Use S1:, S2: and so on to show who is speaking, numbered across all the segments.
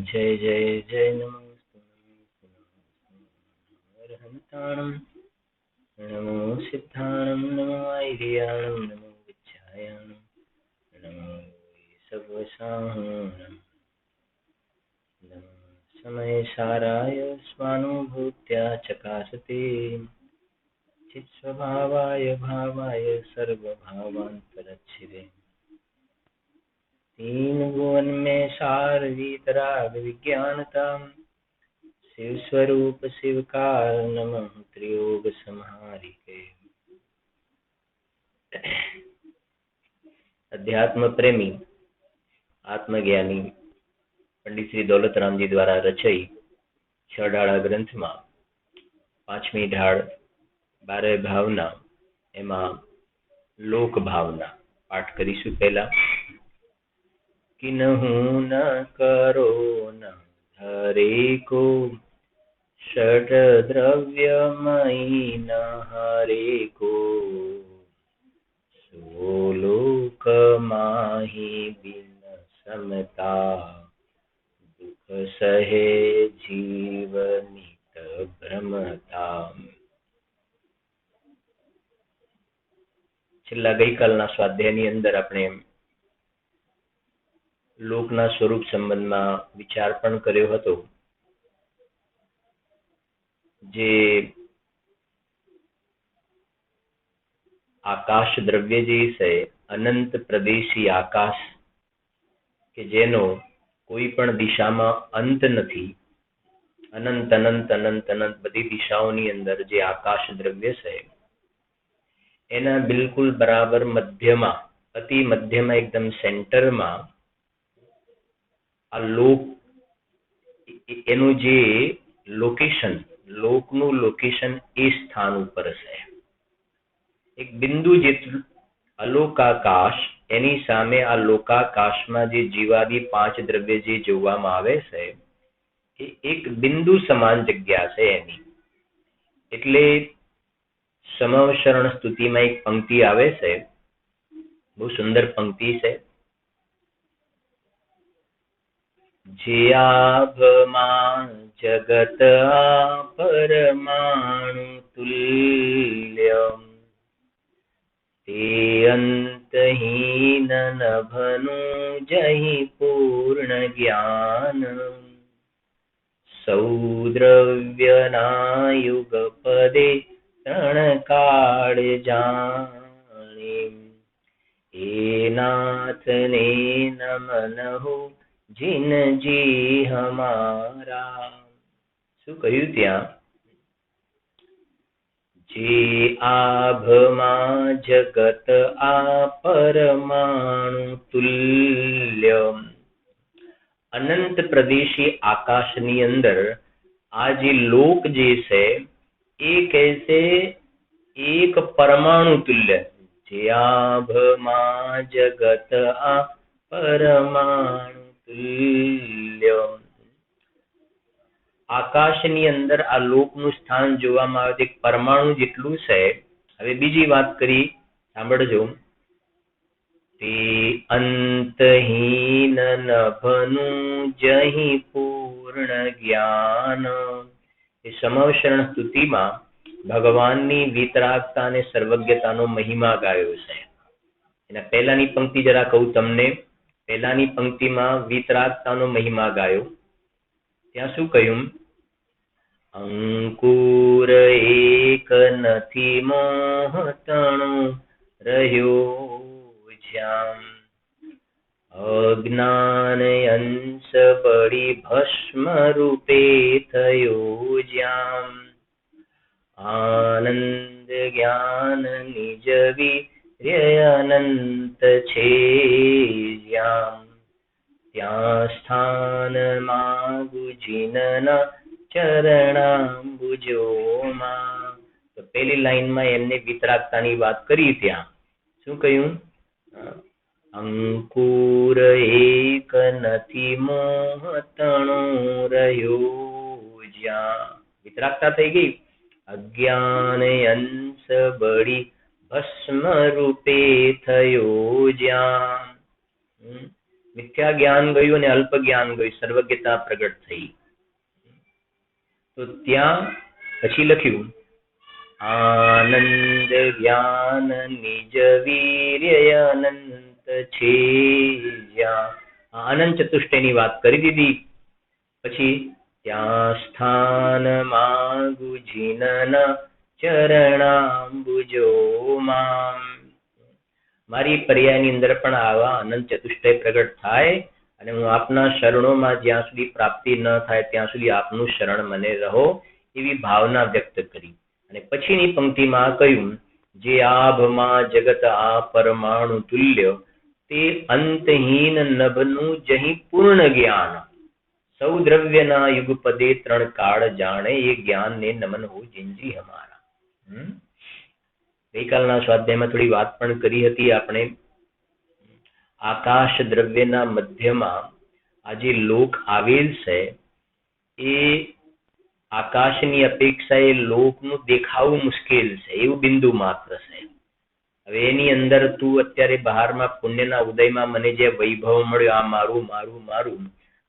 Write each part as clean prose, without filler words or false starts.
S1: जय जय जय नमो अर्हन्ताणं नमो सिद्धाणं नमो ऐर्याणं नमो विद्यायाणं नमो सर्वसाहूणं नमो समयसाराय स्वानुभूत्या चकासते चित्स्वभावाय भावाय सर्वभावान्तरच्छिदे तीन भुवन में सार वीतराग विज्ञानता शिव स्वरूप शिवकार नमः त्रियोग संहारी के। अध्यात्म प्रेमी आत्मज्ञानी पंडित श्री दौलतराम जी द्वारा रचयी छडाळा ग्रंथ में पांचमी ढाळ 12 भावना एमा लोक भावना पाठ करीशु। पहला किन्हु न करो न हरे को षड द्रव्यमयी न हरे को सोलोक माही बिन समता दुख सहे जीवनित भ्रमता। छेल्ला गईकालना स्वाध्यायनी अंदर आपणे લોકના સ્વરૂપ સંબંધમાં વિચાર પણ કર્યો હતો। જે આકાશ દ્રવ્ય જે છે અનંત પ્રદેશી આકાશ કે જેનો કોઈ પણ દિશામાં અંત નથી, અનંત અનંત અનંત અનંત બધી દિશાઓની અંદર જે આકાશ દ્રવ્ય છે એના બિલકુલ બરાબર મધ્યમાં, અતિ મધ્યમાં એકદમ સેન્ટરમાં આ લોક એનું જે લોકેશન, લોકનું લોકેશન એ સ્થાન ઉપર છે। એક બિંદુ જેટલું અલોકાકાશ એની સામે આ લોકાકાશમાં જે જીવાદી 5 દ્રવ્ય જે જોવામાં આવે છે એ એક બિંદુ સમાન જગ્યા છે એની। એટલે સમવશરણ સ્તુતિમાં એક પંક્તિ આવે છે, બહુ સુંદર પંક્તિ છે। जे आभमा जगत परमाणु तुल्यम ते अंतहीन नभनु जहि पूर्ण ज्ञान सौद्रव्यनायुग पदे तृण काळ जाने ए नाथ ने नमनहु जिन जी हमारा। शू कह્યું ત્યાં? जे आभमा जगत आ परमाणु तुल्यम, अनंत प्रदेशी आकाशनी अंदर आ जे लोक जे છે એ કહેશે એક પરમાણુ तुल्य। जे आभमा जगत आ परमाणु तुल्यम, આકાશની અંદર આ લોકનું સ્થાન જોવામાં આવે છે પરમાણુ જેટલું છે। હવે બીજી વાત કરી, સાંભળજો। તે અંતહીન નભનું જહી પૂર્ણ જ્ઞાન, એ સમવશરણ સ્તુતિમાં ભગવાનની વિતરાગતા અને સર્વજ્ઞતાનો મહિમા ગાયો છે। એના પહેલાની પંક્તિ જરા કહું તમને। પહેલાની પંક્તિમાં વિતરાગતાનો મહિમા ગાયો। ત્યાં શું કહ્યું? અંકુર એક નથી મોહતણો રહ્યો જ્યાં, અજ્ઞાન અંશ બળી ભસ્મ રૂપે થયો જ્યાં, આનંદ જ્ઞાન નિજ અનંત છે જ્યાં, ત્યાં સ્થાન માગુ જીનના ચરણાંબુજોમાં। તો પહેલી લાઈનમાં એમને વિતરાગતાની વાત કરી। ત્યાં શું કહ્યું? અંકુર એક નથી મોહતણો રહ્યો જ્યાં, વિતરાગતા થઈ ગઈ। અજ્ઞાન અંશ બળી ભસ્મ રૂપે થયો જ્યાં, મિથ્યા જ્ઞાન ગયું અને અલ્પ જ્ઞાન ગયું, સર્વજ્ઞતા પ્રગટ થઈ. તો ત્યાં પછી લખ્યું આનંદ જ્ઞાન નિજ વીર્ય અનંત છે જ્યાં. અનંત ચતુષ્ટયની વાત કરી દીધી. પછી ત્યાં સ્થાન માગુ જીનના ચરણાંબુજો મામ. મારી પર્યાયની અંદર પણ આવા અનંત ચતુષ્ટય પ્રગટ થાય અને હું આપના શરણોમાં જ્યાં સુધી પ્રાપ્તિ ન થાય ત્યાં સુધી આપનું શરણ મને રહો એવી ભાવના વ્યક્ત કરી. અને પછીની પંક્તિમાં કહ્યું જે આભમાં જગત આ પરમાણુ તુલ્ય તે અંતહીન નભનું જહી પૂર્ણ જ્ઞાન સૌ દ્રવ્યના યુગપદે ત્રણ કાળ જાણે એ જ્ઞાનને નમન હો જીંજી હમારા. ગઈકાલના સ્વાધ્યાયમાં થોડી વાત પણ કરી હતી આપણે. આકાશ દ્રવ્યના મધ્યમાં આ જે લોક આવેલ છે એ આકાશની અપેક્ષાએ લોકનું દેખાવું મુશ્કેલ છે એવું બિંદુ માત્ર છે. હવે એની અંદર તું અત્યારે બહારમાં પુણ્યના ઉદયમાં મને જે વૈભવ મળ્યો આ મારું મારું મારું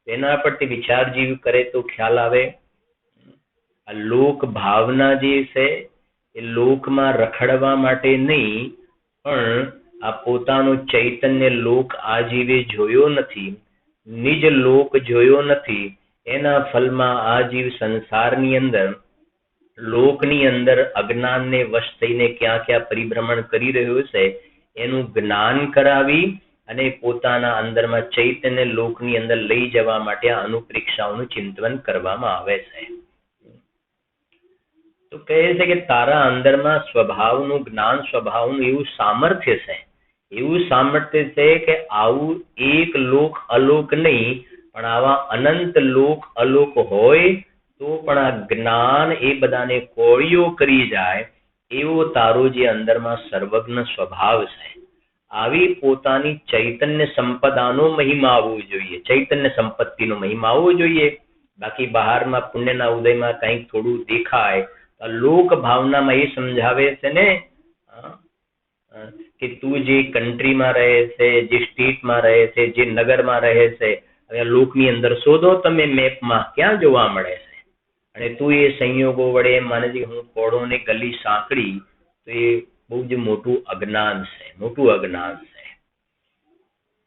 S1: એના પરથી વિચાર જીવ કરે તો ખ્યાલ આવે આ લોક ભાવના જે છે એ લોકમાં રખડવા માટે નહીં પણ આ પોતાનો ચૈતન્ય લોક આ જીવે જોયો નથી, નિજ લોક જોયો નથી. એના ફલમાં આ જીવ સંસારની અંદર લોકની અંદર અજ્ઞાનને વશ થઈને ક્યાં ક્યાં પરિભ્રમણ કરી રહ્યો છે એનું જ્ઞાન કરાવી અને પોતાના અંદરમાં ચૈતન્ય લોકની અંદર લઈ જવા માટે આ અનુપ્રેક્ષાઓનું ચિંતન કરવામાં આવે છે. તો કહે છે કે તારા અંદરમાં સ્વભાવનું જ્ઞાન, સ્વભાવનું એવું સામર્થ્ય છે કે આવું એક લોક અલોક નહીં પણ આવા અનંત લોક અલોક હોય તો પણ આ જ્ઞાન એ બધાને કોળીઓ કરી જાય એવો તારો જે અંદરમાં સર્વજ્ઞ સ્વભાવ છે. આવી પોતાની ચૈતન્ય સંપદાનો મહિમા આવવો જોઈએ, ચૈતન્ય સંપત્તિનો મહિમા આવવો જોઈએ. બાકી બહારમાં પુણ્યના ઉદયમાં કંઈક થોડું દેખાય લોક ભાવનામાં એ સમજાવે છે ને કે તું જે કન્ટ્રીમાં રહે છે, જે સ્ટેટમાં રહે છે, જે નગરમાં રહે છે, હવે લોકની અંદર શોધો તમે મેપમાં ક્યાં જોવા મળે છે. અને તું એ સંયોગો વડે માને છે હું કોડો ને ગલી સાંકળી તો એ બહુ જ મોટું અજ્ઞાન છે.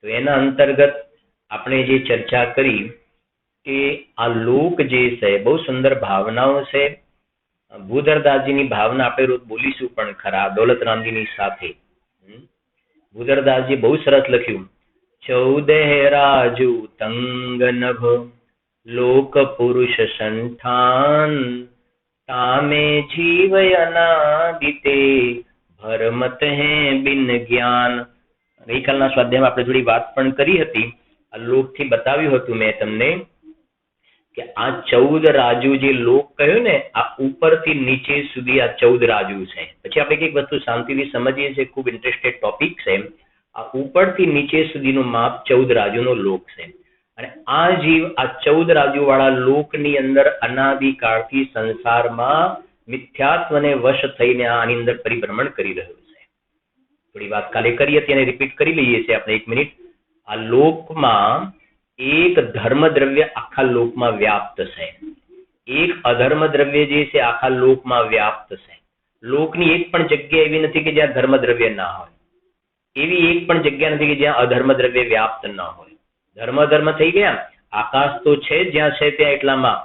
S1: તો એના અંતર્ગત આપણે જે ચર્ચા કરી કે આ લોક જે છે બહુ સુંદર ભાવનાઓ છે. ભૂધરદાસજીની ભાવના આપણે રોજ બોલીશું પણ ખરા દોલતરામજીની સાથે. ભૂધરદાસજી બહુ સરસ લખ્યું 14 રાજુ તંગ નભ લોક પુરુષ સંઠાન તામે જીવય અનાદિતે ભરમત હે બિન જ્ઞાન. ગઈકાલના સ્વાધ્યાયમાં આપણે થોડી વાત પણ કરી હતી. આ લોકથી બતાવ્યું હતું મેં તમને કે આ 14 રાજુ જે લોક કહ્યું ને આ ઉપરથી નીચે સુધી આ 14 રાજુ છે. પછી આપણે કઈક વસ્તુ શાંતિથી સમજીએ છીએ, ખૂબ ઇન્ટરેસ્ટેડ ટોપિક છે. આ ઉપરથી નીચે સુધીનું માપ 14 રાજુનો લોક છે. અને આ જીવ આ 14 રાજુ વાળા લોકની અંદર અનાદિકાળથી સંસારમાં મિથ્યાત્વને વશ થઈને આની અંદર પરિભ્રમણ કરી રહ્યો છે. થોડી વાત કાલે કરી હતી અને રિપીટ કરી લઈએ છીએ આપણે 1 મિનિટ. આ લોકમાં એક ધર્મ દ્રવ્ય આખા લોકમાં વ્યાપ્ત છે, એક અધર્મ દ્રવ્ય જે છે આખા લોકમાં વ્યાપ્ત છે. લોકની એક પણ જગ્યા એવી નથી કે જ્યાં ધર્મ દ્રવ્ય ના હોય, એવી એક પણ જગ્યા નથી કે જ્યાં અધર્મ દ્રવ્ય વ્યાપ્ત ન હોય. ધર્મ થઈ ગયા, આકાશ તો છે જ્યાં છે ત્યાં એટલામાં.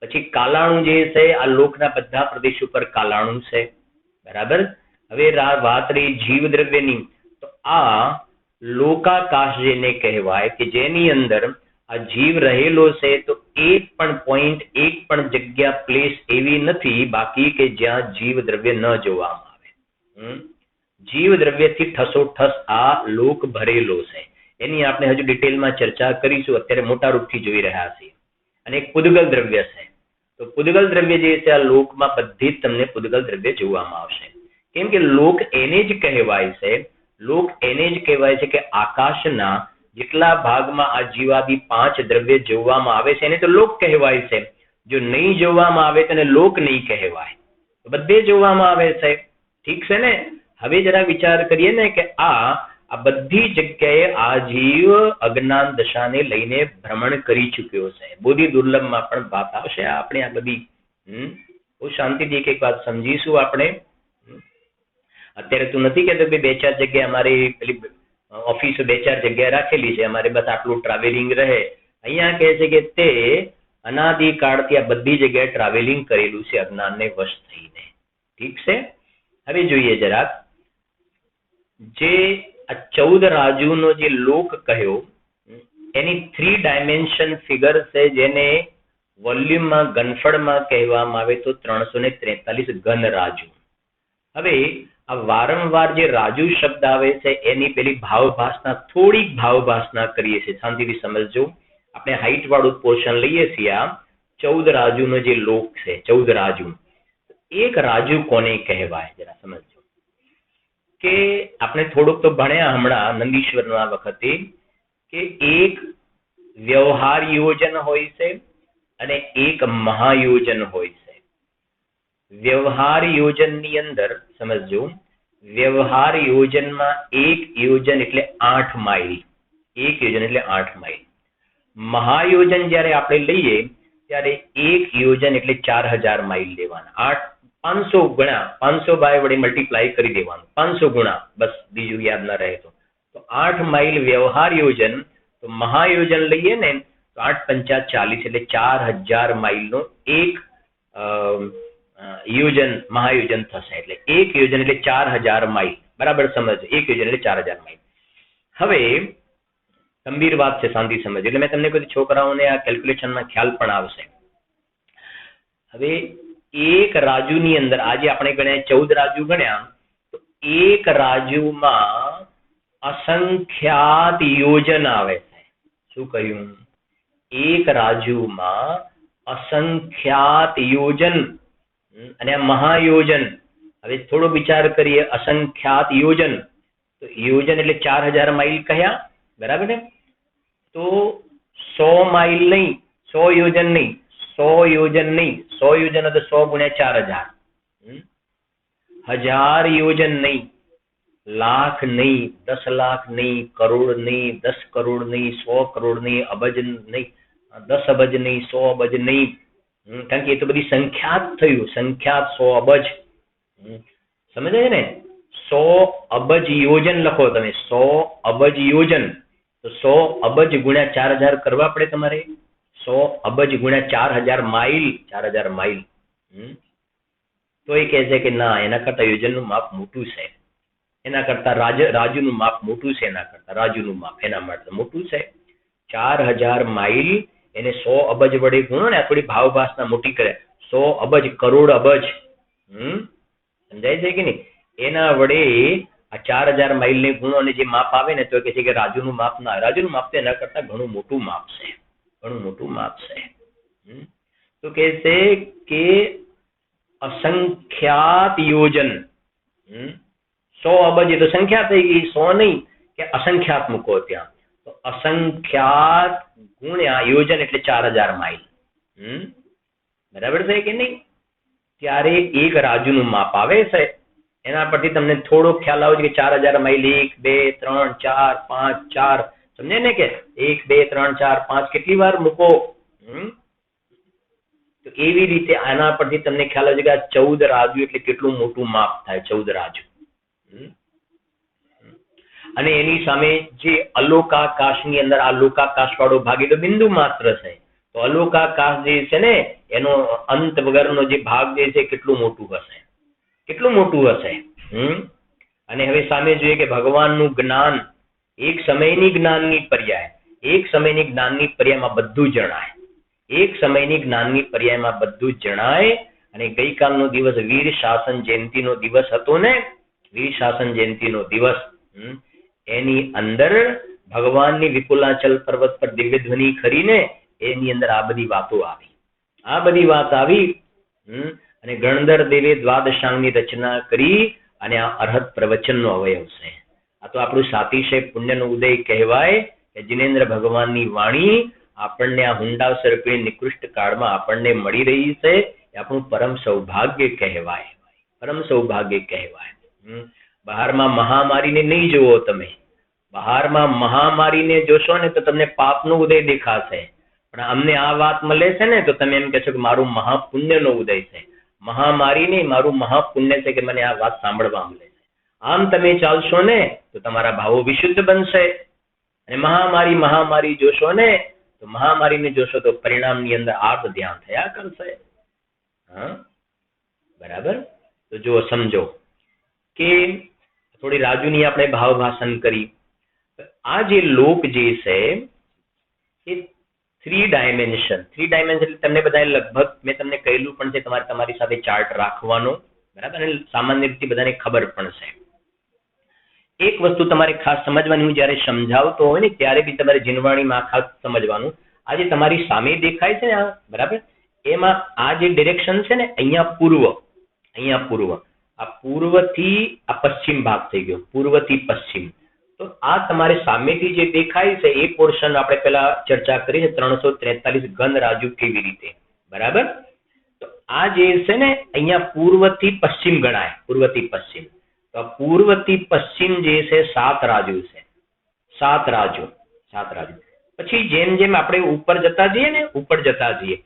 S1: પછી કાલાણું જે છે આ લોકના બધા પ્રદેશ ઉપર કાલાણું છે, બરાબર. હવે વાત રહી જીવ દ્રવ્યની, તો આ લોકાકાશ જેને કહેવાય કે જેની અંદર આ જીવ રહેલો છે તો એક પણ પોઈન્ટ, એક પણ જગ્યા, પ્લેસ એવી નથી બાકી કે જ્યાં જીવ દ્રવ્ય ન જોવામાં આવે. જીવ દ્રવ્યથી ઠસોઠસ આ લોક ભરેલો છે. એની આપણે હજુ ડિટેલમાં ચર્ચા કરીશું, અત્યારે મોટા રૂપથી જોઈ રહ્યા છીએ. અને એક પુદ્ગલ દ્રવ્ય છે. તો પુદ્ગલ દ્રવ્ય જે છે આ લોકમાં બધી જ તમને પુદ્ગલ દ્રવ્ય જોવામાં આવશે. કેમ કે લોક એને જ કહેવાય છે, લોક એને જ કહેવાય છે કે આકાશના જેટલા ભાગમાં આ જીવાદી 5 દ્રવ્ય જોવામાં આવે છે એને તો લોક કહેવાય છે. જો નહીં જોવામાં આવે તેને લોક નહીં કહેવાય. બધે જોવામાં આવે છે, ઠીક છે ને. હવે જરા વિચાર કરીએ ને કે આ આ બધી જગ્યાએ આજીવ અજ્ઞાન દશાને લઈને ભ્રમણ કરી ચૂક્યો છે. બોધિ દુર્લભમાં પણ વાત આવશે. આપણે આ બધી બહુ શાંતિથી એક વાત સમજીશું. આપણે અત્યારે તું નથી કહેતો કે 2-4 જગ્યાએ અમારી પેલી ઓફિસો 2-4 જગ્યાએ રાખેલી છે, અમારે બસ આટલું ટ્રાવેલિંગ રહે. અહીંયા કહે છે કે તે અનાદિકાળથી આ બધી જગ્યાએ ટ્રાવેલિંગ કરેલું છે અજ્ઞાનને વશ થઈને. ઠીક છે. હવે જોઈએ જરાક જે આ 14 રાજુનો જે લોક કહ્યો એની 3 ડાયમેન્શન ફિગર છે, જેને વોલ્યુમમાં ઘનફળમાં કહેવામાં આવે તો 343 ઘન રાજુ. હવે આ વારંવાર જે રાજુ શબ્દ આવે છે એની પેલી ભાવભાસના થોડીક ભાવભાસના કરીએ છીએ. શાંતિથી સમજજો. આપણે હાઈટ વાળું પોર્શન લઈએ છીએ. આ 14 રાજુનો જે લોક છે, 14 રાજુ. એક રાજુ કોને કહેવાય જરા સમજજો. કે આપણે થોડુંક તો ભણ્યા હમણાં નંદીશ્વરના વખતે કે એક વ્યવહાર યોજન હોય છે અને એક મહાયોજન હોય છે. વ્યવહાર યોજનની અંદર સમજજો, વ્યવહાર યોજનમાં એક યોજન એટલે 8 માઇલ. એક યોજન એટલે 8 માઇલ. મહાયોજન જ્યારે આપણે લઈએ ત્યારે એક યોજન એટલે 4000 માઇલ લેવાના. 500 ગુણા 500 બાય વડે મલ્ટીપ્લાય કરી દેવાનું. 500 ગુણા, બસ બીજું યાદ ના રહે તો 8 માઇલ વ્યવહાર યોજન. તો મહાયોજન લઈએ ને તો 8×5 = 40 એટલે 4000 માઇલનો એક યોજન મહાયોજન થશે. એટલે એક યોજન એટલે 4000 માઇલ. બરાબર સમજ. એક યોજન એટલે 4000 માઇલ. હવે ગંભીર વાત છે, શાંતિ સમજ. એટલે મેં તમને કહ્યું છોકરાઓને આ કેલ્ક્યુલેશનમાં ખ્યાલ પણ આવશે. હવે એક રાજુની અંદર આજે આપણે ગણ્યા 14 રાજુ ગણ્યા, તો એક રાજુમાં અસંખ્યાત યોજન આવે છે. શું કહ્યું? એક રાજુમાં અસંખ્યાત યોજન અને આ મહાયોજન. હવે થોડો વિચાર કરીએ. અસંખ્યાત યોજન, તો યોજન એટલે 4000 માઇલ કહ્યા, બરાબર ને? તો 100 માઇલ નહીં, 100 યોજન નહીં, 100 યોજન નહીં. 100 યોજન તો 100 ગુણ્યા 4000. 1000 યોજન નહીં, લાખ નહીં, 10 લાખ નહીં, કરોડ નહીં, 10 કરોડ નહીં, 100 કરોડ નહીં, અબજ નહીં, 10 અબજ નહીં, 100 અબજ નહીં. કારણ કે એ તો બધી સંખ્યાત થયું. સંખ્યાત 100 અબજ. સમજાય ને? 100 અબજ યોજન લખો તમે. 100 અબજ યોજન. તો 100 અબજ ગુણ્યા 4000 કરવા પડે તમારે. 100 અબજ ગુણ્યા 4000 માઇલ. 4000 માઇલ. તો એ કહે છે કે ના, એના કરતા યોજનનું માપ મોટું છે. એના કરતા રાજુનું માપ મોટું છે. એના કરતા રાજુનું માપ એના માટે મોટું છે. 4000 માઇલ એને 100 અબજ વડે ગુણો ને. આ થોડી ભાવભાસના મોટી કરે. 100 અબજ, કરોડ અબજ. સમજાય છે કે નહીં? એના વડે આ 4000 માઇલ ને ગુણો અને જે માપ આવે ને, તો કહે છે કે રાજુનું માપ ના. રાજુનું માપ તો એના કરતા ઘણું મોટું માપ છે. ઘણું મોટું માપ છે. તો કહે છે કે અસંખ્યાત યોજન. 100 અબજ એ તો સંખ્યા થઈ ગઈ, 100 નહીં, કે અસંખ્યાત મૂકો ત્યાં. તો અસંખ્યાત ગુણ્યા યોજન એટલે 4000 માઇલ. બરાબર છે કે નહીં? ત્યારે એક રાજુનું માપ આવે છે. એના પરથી તમને થોડો ખ્યાલ આવે છે કે 4000 માઇલ 1, 2, 3, 4, 5, 4. સમજે ને કે 1, 2, 3, 4, 5 કેટલી વાર મૂકો. તો એવી રીતે આના પરથી તમને ખ્યાલ આવે છે કે આ 14 રાજુ એટલે કેટલું મોટું માપ થાય. 14 રાજુ. અને એની સામે જે અલોકાકાશની અંદર આ લોકાકાશ વાળો ભાગ એ તો બિંદુ માત્ર છે. તો અલોકાકાશ જે છે ને એનો અંત વગરનો જે ભાગ જે છે કેટલું મોટું હશે. કેટલું મોટું હશે. અને હવે સામે જોઈએ કે ભગવાનનું જ્ઞાન એક સમયની જ્ઞાનની પર્યાય. એક સમયની જ્ઞાનની પર્યાયમાં બધું જણાય. એક સમયની જ્ઞાનની પર્યાયમાં બધું જણાય. અને ગઈકાલનો દિવસ વીર શાસન જયંતિનો દિવસ હતો ને. વીર શાસન જયંતિનો દિવસ. એની અંદર ભગવાનની વિપુલાચલ પર્વત પર દિવ્ય ધ્વનિ કરીને એની અંદર આ બધી વાતો આવી. આ બધી વાત આવી. અને ગણધર દેવે દ્વાદશાંગની રચના કરી અને આ અરહત પ્રવચનનો અવયવ છે. આ તો આપણું સાતિશય પુણ્યનો ઉદય કહેવાય કે જિનેન્દ્ર ભગવાનની વાણી આપણને આ હુંડા સર્પે નિકૃષ્ટ કાળમાં આપણને મળી રહી છે. એ આપણું પરમ સૌભાગ્ય કહેવાય. પરમ સૌભાગ્ય કહેવાય. બહારમાં મહામારીને નહીં જુઓ તમે. બહારમાં મહામારીને જોશો ને તો તમને પાપનો ઉદય દેખાશે, પણ અમને આ વાત મળે છે ને તો તમે એમ કહેશો કે મારું મહાપુણ્યનો ઉદય છે. મહામારી નહીં, મારું મહાપુણ્ય છે કે મને આ વાત સાંભળવા મળે છે. આમ તમે ચાલશો ને તો તમારા ભાવો વિશુદ્ધ બનશે. અને મહામારી જોશો ને તો મહામારીને જોશો તો પરિણામની અંદર આર્ત ધ્યાન થયા કરશે. હા, બરાબર. તો જો સમજો કે થોડી રાજુની આપણે ભાવ ભાષણ કરી. આ જે લોક જે છે એ 3 ડાયમેન્શન તમને બધાએ લગભગ મેં તમને કહેલું પણ છે, તમારી સાથે ચાર્ટ રાખવાનો, બરાબર, અને સામાન્ય રીતે બધાને ખબર પણ છે. એક વસ્તુ તમારે ખાસ સમજવાની, હું જ્યારે સમજાવતો હોય ને ત્યારે બી તમારે જીનવાણીમાં ખાસ સમજવાનું. આ જે તમારી સામે દેખાય છે ને, બરાબર, એમાં આ જે ડિરેક્શન છે ને, અહીંયા પૂર્વ, આ પૂર્વથી આ પશ્ચિમ ભાગ થઈ ગયો, પૂર્વથી પશ્ચિમ. તો આ તમારે સામેથી જે દેખાય છે એ પોર્શન આપણે પેલા ચર્ચા કરી છે, 343 ઘન રાજુ કેવી રીતે, બરાબર. તો આ જે છે ને અહીંયા પૂર્વથી પશ્ચિમ ગણાય, પૂર્વથી પશ્ચિમ. તો પૂર્વથી પશ્ચિમ જે છે 7 રાજુ છે, 7 રાજુ. પછી જેમ જેમ આપણે ઉપર જતા જઈએ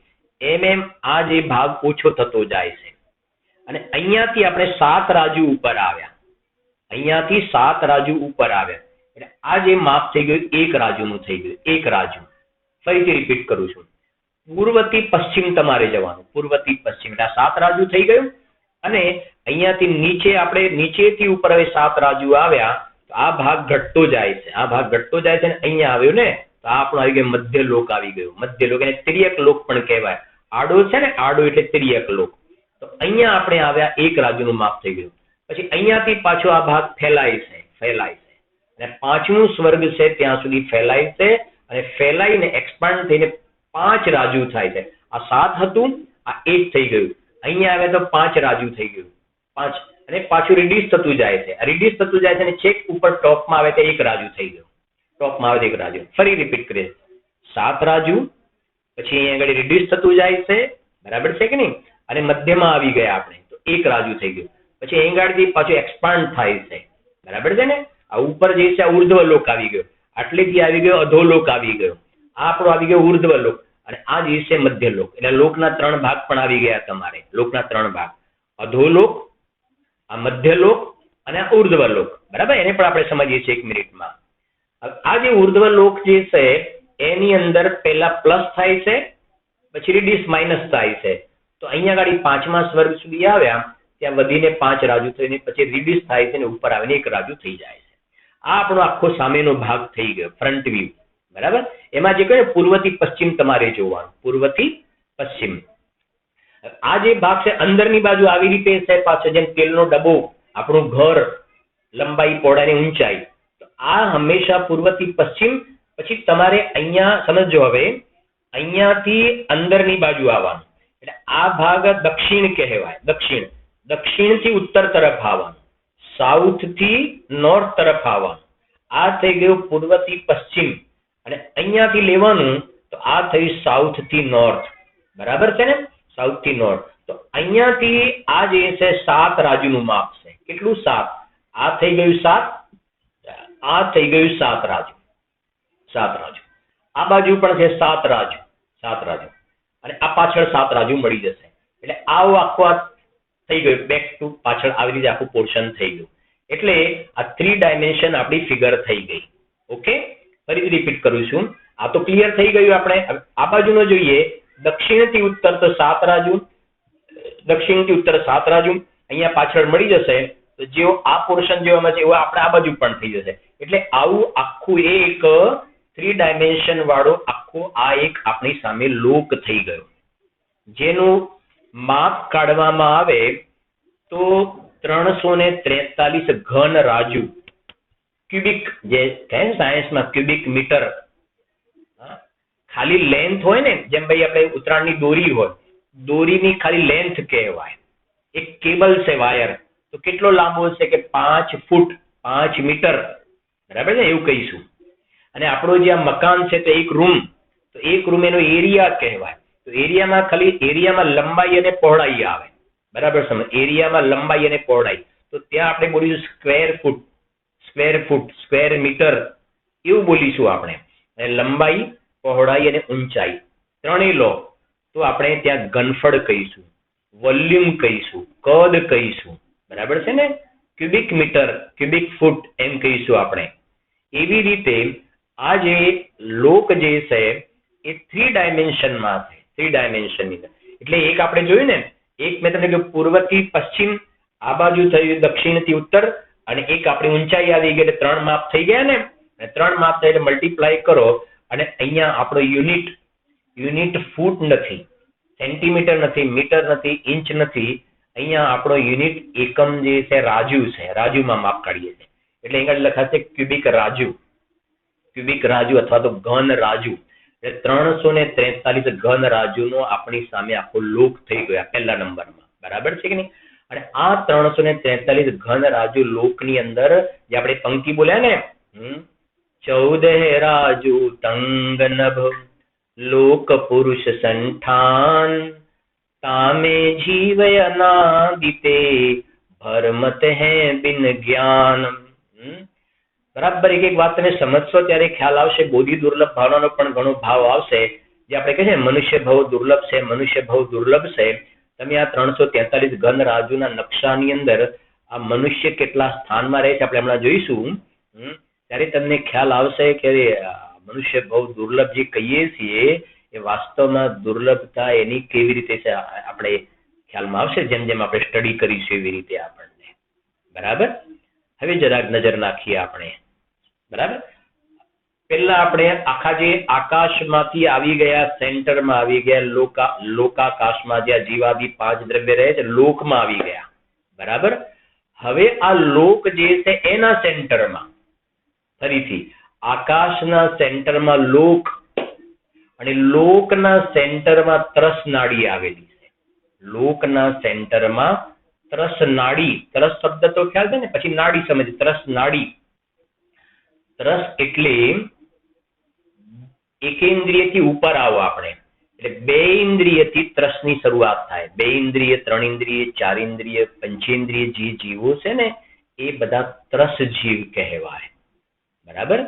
S1: એમ આ જે ભાગ ઓછો થતો જાય છે. અને અહીંયાથી આપણે 7 રાજુ ઉપર આવ્યા, એટલે આ જે માપ થઈ ગયું 1 રાજુનું થઈ ગયું, 1 રાજુ. ફરીથી રિપીટ કરું છું, પૂર્વથી પશ્ચિમ તમારે જવાનું, પૂર્વથી પશ્ચિમ, એટલે 7 રાજુ થઈ ગયું. અને અહીંયાથી નીચેથી ઉપર હવે 7 રાજુ આવ્યા, તો આ ભાગ ઘટતો જાય છે, અને અહીંયા આવ્યો ને તો આ આપણું આવી ગયું મધ્ય લોક આવી ગયું. મધ્ય લોક એને તિર્યક લોક પણ કહેવાય. આડો છે ને, આડો એટલે તિર્યક લોક. તો અહીંયા આપણે આવ્યા 1 રાજુનું માપ થઈ ગયું. પછી અહીંયાથી પાછો આ ભાગ ફેલાય છે, અને 5મું સ્વર્ગ છે ત્યાં સુધી ફેલાય છે, અને ફેલાઈને એક્સપાન્ડ થઈને 5 રાજુ થાય છે. આ 7 હતું, આ 1 થઈ ગયું. અહીંયા આવે તો 5 રાજુ થઈ ગયું, 5, અને પાછું રિડ્યુસ થતું જાય છે, અને છેક ઉપર ટોપમાં આવે તો 1 રાજુ થઈ ગયું, ફરી રિપીટ કરીએ, 7 રાજુ, પછી અહીંયા આગળ રિડ્યુસ થતું જાય છે, બરાબર છે કે નહીં, અને મધ્યમાં આવી ગયા આપણે તો 1 રાજુ થઈ ગયું. પછી અહીં આગળથી પાછું એક્સપાન્ડ થાય છે, બરાબર છે ને. આ ઉપર જે છે આ ઉર્ધ્વ લોક આવી ગયો, આટલેથી આવી ગયો અધોલોક આવી ગયો, આ આપણો આવી ગયો ઉર્ધ્વ લોક, અને આ જે છે મધ્ય લોક. એટલે લોકના 3 ભાગ પણ આવી ગયા તમારે, લોકના 3 ભાગ, અધોલોક, આ મધ્ય લોક અને આ ઉર્ધ્વ લોક, બરાબર. એને પણ આપણે સમજીએ છીએ 1 મિનિટમાં. આ જે ઉર્ધ્વ લોક જે છે એની અંદર પહેલા પ્લસ થાય છે, પછી રિડ્યુસ માઇનસ થાય છે. તો અહીંયા આગળ 5મા સ્વર્ગ સુધી આવ્યા, ત્યાં વધીને 5 રાજુ થઈને પછી રિડ્યુસ થાય છે, અને ઉપર આવીને 1 રાજુ થઈ જાય છે. આ આપણો આખો સામેનો ભાગ થઈ ગયો, ફ્રન્ટ વ્યૂ, બરાબર. એમાં જે કહે પૂર્વથી પશ્ચિમ તમારે જોવાનું, પૂર્વથી પશ્ચિમ. આ જે ભાગ છે અંદરની બાજુ આવી રીતે છે, પાછો જેમ તેલનો ડબ્બો, આપણું ઘર, લંબાઈ, પહોળાઈ, ઊંચાઈ. તો આ હંમેશા પૂર્વથી પશ્ચિમ. પછી તમારે અહીંયા સમજો, હવે અહીંયાથી અંદરની બાજુ આવવાનું, એટલે આ ભાગ દક્ષિણ કહેવાય, દક્ષિણથી ઉત્તર તરફ આવવાનું, સાઉથથી નોર્થ તરફ આવવાનું. આ થઈ ગયું પૂર્વથી પશ્ચિમ, અને અહીંયાથી લેવાનું તો આ થયું સાઉથથી નોર્થ, બરાબર છે ને, સાઉથથી નોર્થ. તો અહીંયાથી આ જે છે 7 રાજુનું માપ છે. કેટલું? 7. આ થઈ ગયું 7, આ થઈ ગયું 7 રાજુ. આ બાજુ પણ છે 7 રાજુ, અને આ પાછળ 7 રાજુ મળી જશે. એટલે આવું આખું થઈ ગયું, બેક ટુ પાછળ આવી રીતે આખું પોર્શન થઈ ગયું. એટલે આ 3 ડાયમેન્શન આપણી ફિગર થઈ ગઈ. ઓકે, ફરીથી રિપીટ કરું છું. આ તો ક્લિયર થઈ ગયું. આપણે આ બાજુનો જોઈએ, દક્ષિણથી ઉત્તર તો 7 રાજુ, અહીંયા પાછળ મળી જશે. તો જેવો આ પોર્શન જોવામાં છે એવો આપણે આ બાજુ પણ થઈ જશે. એટલે આવું આખું એક 3 ડાયમેન્શન વાળો આખો આ એક આપણી સામે લોક થઈ ગયો, જેનું માપ કાઢવામાં આવે તો 343 ઘન રાજુ, ક્યુબિક, જે કહે સાયન્સમાં ક્યુબિક મીટર. ખાલી લેન્થ હોય ને, જેમ ભાઈ આપણે ઉત્તરાયણની દોરી હોય, દોરીની ખાલી લેન્થ કહેવાય. એક કેબલ છે, વાયર, તો કેટલો લાંબો છે કે 5 ફૂટ 5 મીટર, બરાબર છે, એવું કહીશું. અને આપણો જે આ મકાન છે તો એક રૂમ એનો એરિયા કહેવાય. તો એરિયામાં લંબાઈ અને પહોળાઈ આવે, બરાબર સમજ, એરિયામાં લંબાઈ અને પહોળાઈ. તો ત્યાં આપણે બોલીશું સ્ક્વેર ફૂટ, સ્ક્વેર મીટર, એવું બોલીશું આપણે. અને લંબાઈ, પહોળાઈ અને ઊંચાઈ ત્રણેય લો તો આપણે ત્યાં ઘનફળ કહીશું, વોલ્યુમ કહીશું, કદ કહીશું. બરાબર છે ને? ક્યુબિક મીટર, ક્યુબિક ફૂટ એમ કહીશું આપણે. એવી રીતે આ જે લોક જે છે એ 3 ડાયમેન્શનમાં છે. 3 ડાયમેન્શનની એટલે એક આપણે જોયું ને, એક મેં તમને કહ્યું પૂર્વથી પશ્ચિમ, આ બાજુ થયું દક્ષિણથી ઉત્તર, અને એક આપણી ઊંચાઈ આવી ગઈ એટલે 3 માપ થઈ ગયા ને. અને 3 માપ થાય એટલે મલ્ટીપ્લાય કરો અને અહીંયા આપણો યુનિટ ફૂટ નથી, સેન્ટીમીટર નથી, મીટર નથી, ઇંચ નથી. અહીંયા આપણો યુનિટ એકમ જે છે રાજુ છે, રાજુમાં માપ કાઢીએ છીએ. એટલે અહીંયા લખાશે ક્યુબિક રાજુ, ક્યુબિક રાજુ અથવા તો ઘન રાજુ. એટલે 343 ઘન રાજુનો આપણી સામે આખો લોક થઈ ગયો પહેલા નંબરમાં. બરાબર છે કે નહીં? અને આ 343 ઘન રાજુ લોકની અંદર જે આપણે પંક્તિ બોલ્યા ને, 14 રાજુ તંગ નભ લોક પુરુષ સંઠાન તામે જીવય અનાદિતે ભરમત હે બિન જ્ઞાન. બરાબર એક વાત તમે સમજશો ત્યારે ખ્યાલ આવશે. બોધિ દુર્લભ ભાવનાનો પણ ઘણો ભાવ આવશે. જે આપણે કહીએ મનુષ્ય ભવ દુર્લભ છે, મનુષ્ય ભવ દુર્લભ છે. તમે આ 343 ઘન રાજુના નકશાની અંદર આ મનુષ્ય કેટલા સ્થાનમાં રહે છે આપણે હમણાં જોઈશું. ત્યારે તમને ખ્યાલ આવશે કે મનુષ્ય ભવ દુર્લભ જે કહીએ છીએ એ વાસ્તવમાં દુર્લભતા એની કેવી રીતે છે આપણે ખ્યાલમાં આવશે, જેમ જેમ આપણે સ્ટડી કરીશું એવી રીતે આપણને. બરાબર. હવે જરાક નજર નાખીએ આપણે. બરાબર. પહેલા આપણે આખા જે આકાશમાંથી આવી ગયા, સેન્ટરમાં આવી ગયા, લોકાકાશમાં જે જીવાદી 5 દ્રવ્ય રહે છે લોકમાં આવી ગયા. બરાબર. હવે આ લોક જે છે એના સેન્ટરમાં ફરીથી આકાશના સેન્ટરમાં લોક અને લોકના સેન્ટરમાં ત્રસ નાડી આવેલી છે. લોકના સેન્ટરમાં ત્રસ નાડી, ત્રસ શબ્દ તો ખ્યાલ છે ને, પછી નાડી સમજ, ત્રસ નાડી. ત્રસ એટલે એકેન્દ્રિયથી ઉપર આવો આપણે, એટલે 2 ઇન્દ્રિયથી ત્રસની શરૂઆત થાય. 2 ઇન્દ્રિય, 3 ઇન્દ્રિય, 4 ઇન્દ્રિય, પંચેન્દ્રિય જે જીવો છે ને એ બધા ત્રસ જીવ કહેવાય. બરાબર.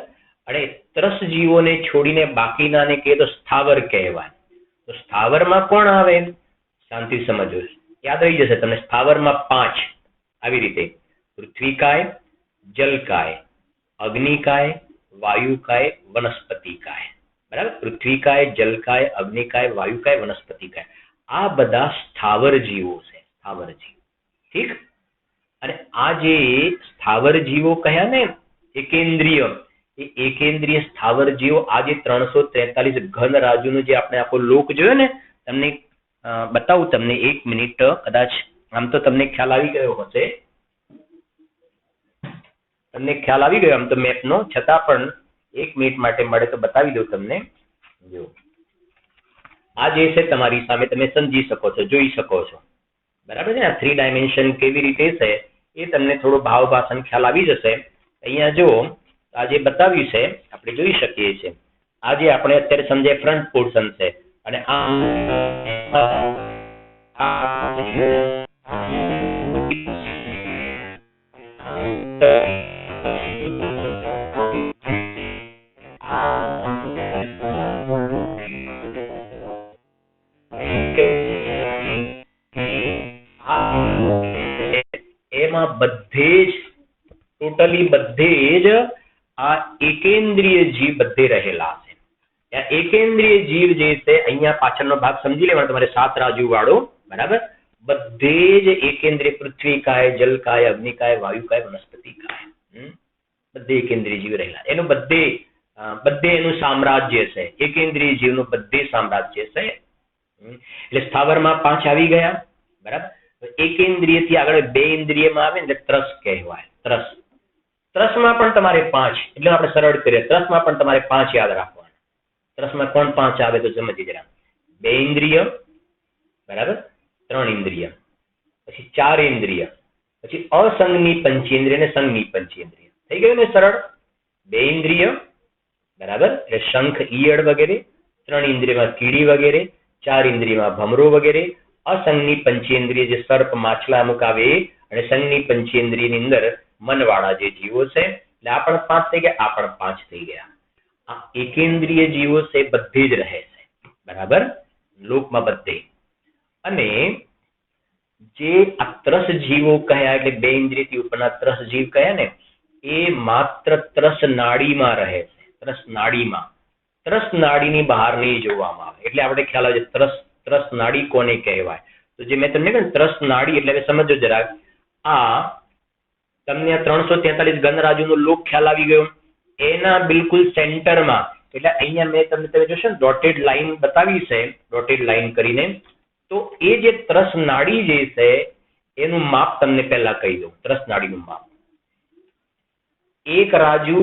S1: અને ત્રસ જીવોને છોડીને બાકીનાને કહે તો સ્થાવર કહેવાય. તો સ્થાવરમાં કોણ આવે? શાંતિ સમજો, યાદ રહી જશે તમને. સ્થાવરમાં 5 આવી રીતે: પૃથ્વીકાય, જલકાય, અગ્નિકાય, વાયુકાય, વનસ્પતિકાય. બરાબર. પૃથ્વીકાય, જલકાય, અગ્નિકાય, વાયુકાય, વનસ્પતિકાય આ બધા સ્થાવર જીવો છે. સ્થાવર જીવ. ઠીક. અને આ જે સ્થાવર જીવો કહ્યા ને એકેન્દ્રિય, એ એકેન્દ્રિય સ્થાવર જીવો આ જે 343 ઘન રાજુનો જે આપણે આખો લોક જોયો ને, તમને બતાવું તમને 1 મિનિટ. કદાચ આમ તો તમને ખ્યાલ આવી ગયો હશે, તમને ખ્યાલ આવી ગયો આમ તો મેપનો, છતાં પણ 1 મિનિટ માટે મળે તો બતાવી દઉં તમને. જો આ જે છે તમારી સામે, તમે સમજી શકો છો, જોઈ શકો છો. બરાબર છે. આ 3 ડાયમેન્શન કેવી રીતે છે એ તમને થોડો ભાવ ભાષણ ખ્યાલ આવી જશે. અહીંયા જો આ જે બતાવ્યું છે આપણે જોઈ શકીએ છીએ. આ જે આપણે અત્યારે સમજે ફ્રન્ટ પોર્શન છે અને એમાં બધે જ ટોટલી બધે જ આ એકેન્દ્રિય જીવ બધે રહેલા છે. આ એકેન્દ્રિય જીવ જે છે અહીંયા પાછળનો ભાગ સમજી લેવાનો તમારે 7 રાજુ વાળો. બરાબર. બધે જ એકેન્દ્રિય, પૃથ્વીકાય, જલકાય, અગ્નિકાય, વાયુકાય, વનસ્પતિકાય, બધે એકેન્દ્રિય જીવ રહેલા. એનું બધે એનું સામ્રાજ્ય છે. એકેન્દ્રિય જીવનું બધે સામ્રાજ્ય છે. એટલે સ્થાવરમાં 5 આવી ગયા. બરાબર. એકેન્દ્રિયથી આગળ 2 ઇન્દ્રિયમાં આવે એટલે ત્રસ કહેવાય. ત્રસ. ત્રસમાં પણ તમારે 5, એટલે આપણે સરળ કરીએ, ત્રસમાં પણ તમારે 5 યાદ રાખવાના. ત્રસમાં કોણ 5 આવે તો સમજી જરા. 2 ઇન્દ્રિય, બરાબર, 3 ઇન્દ્રિય, પછી 4 ઇન્દ્રિય, પછી અસંગની પંચેન્દ્રિય અને સંગની પંચેન્દ્રિય. થઈ ગયું ને સરળ. 2 ઇન્દ્રિય, બરાબર, એટલે શંખ, ઈયળ વગેરે. 3 ઇન્દ્રિયમાં કીડી વગેરે. 4 ઇન્દ્રિયમાં ભમરો વગેરે. અસંગની પંચેન્દ્રિય જે સર્પ, માછલા અમુક આવે, અને સંગની પંચેન્દ્રિયની અંદર મનવાળા જે જીવો છે, એટલે આ પણ 5 થઈ ગયા, આ પણ 5 થઈ ગયા. આ એકેન્દ્રિય જીવો છે બધે જ રહે છે, બરાબર, લોકમાં બધે. અને જે આ ત્રસ જીવો કહ્યા એટલે 2 ઇન્દ્રિયથી ઉપરના ત્રસ જીવ કહ્યા ને, એ માત્ર ત્રસ નાડીમાં રહે છે. ત્રસ નાડીમાં, ત્રસ નાડીની બહાર નહીં જોવામાં આવે. એટલે આપણે ખ્યાલ આવે છે ત્રસ નાડી કોને કહેવાય. તો જે મેં તમને કહ્યું ત્રસ નાડી એટલે હવે સમજો જરાક. આ તમને 343 ગણરાજુનો લોક ખ્યાલ આવી ગયો. એના બિલકુલ સેન્ટરમાં, એટલે અહીંયા મેં તમને તમે જોશો ને ડોટેડ લાઈન બતાવી છે, ડોટેડ લાઈન કરીને. તો એ જે ત્રસ નાડી જે છે એનું માપ તમને પહેલા કહી દઉં. ત્રસ નાડીનું માપ 1 રાજુ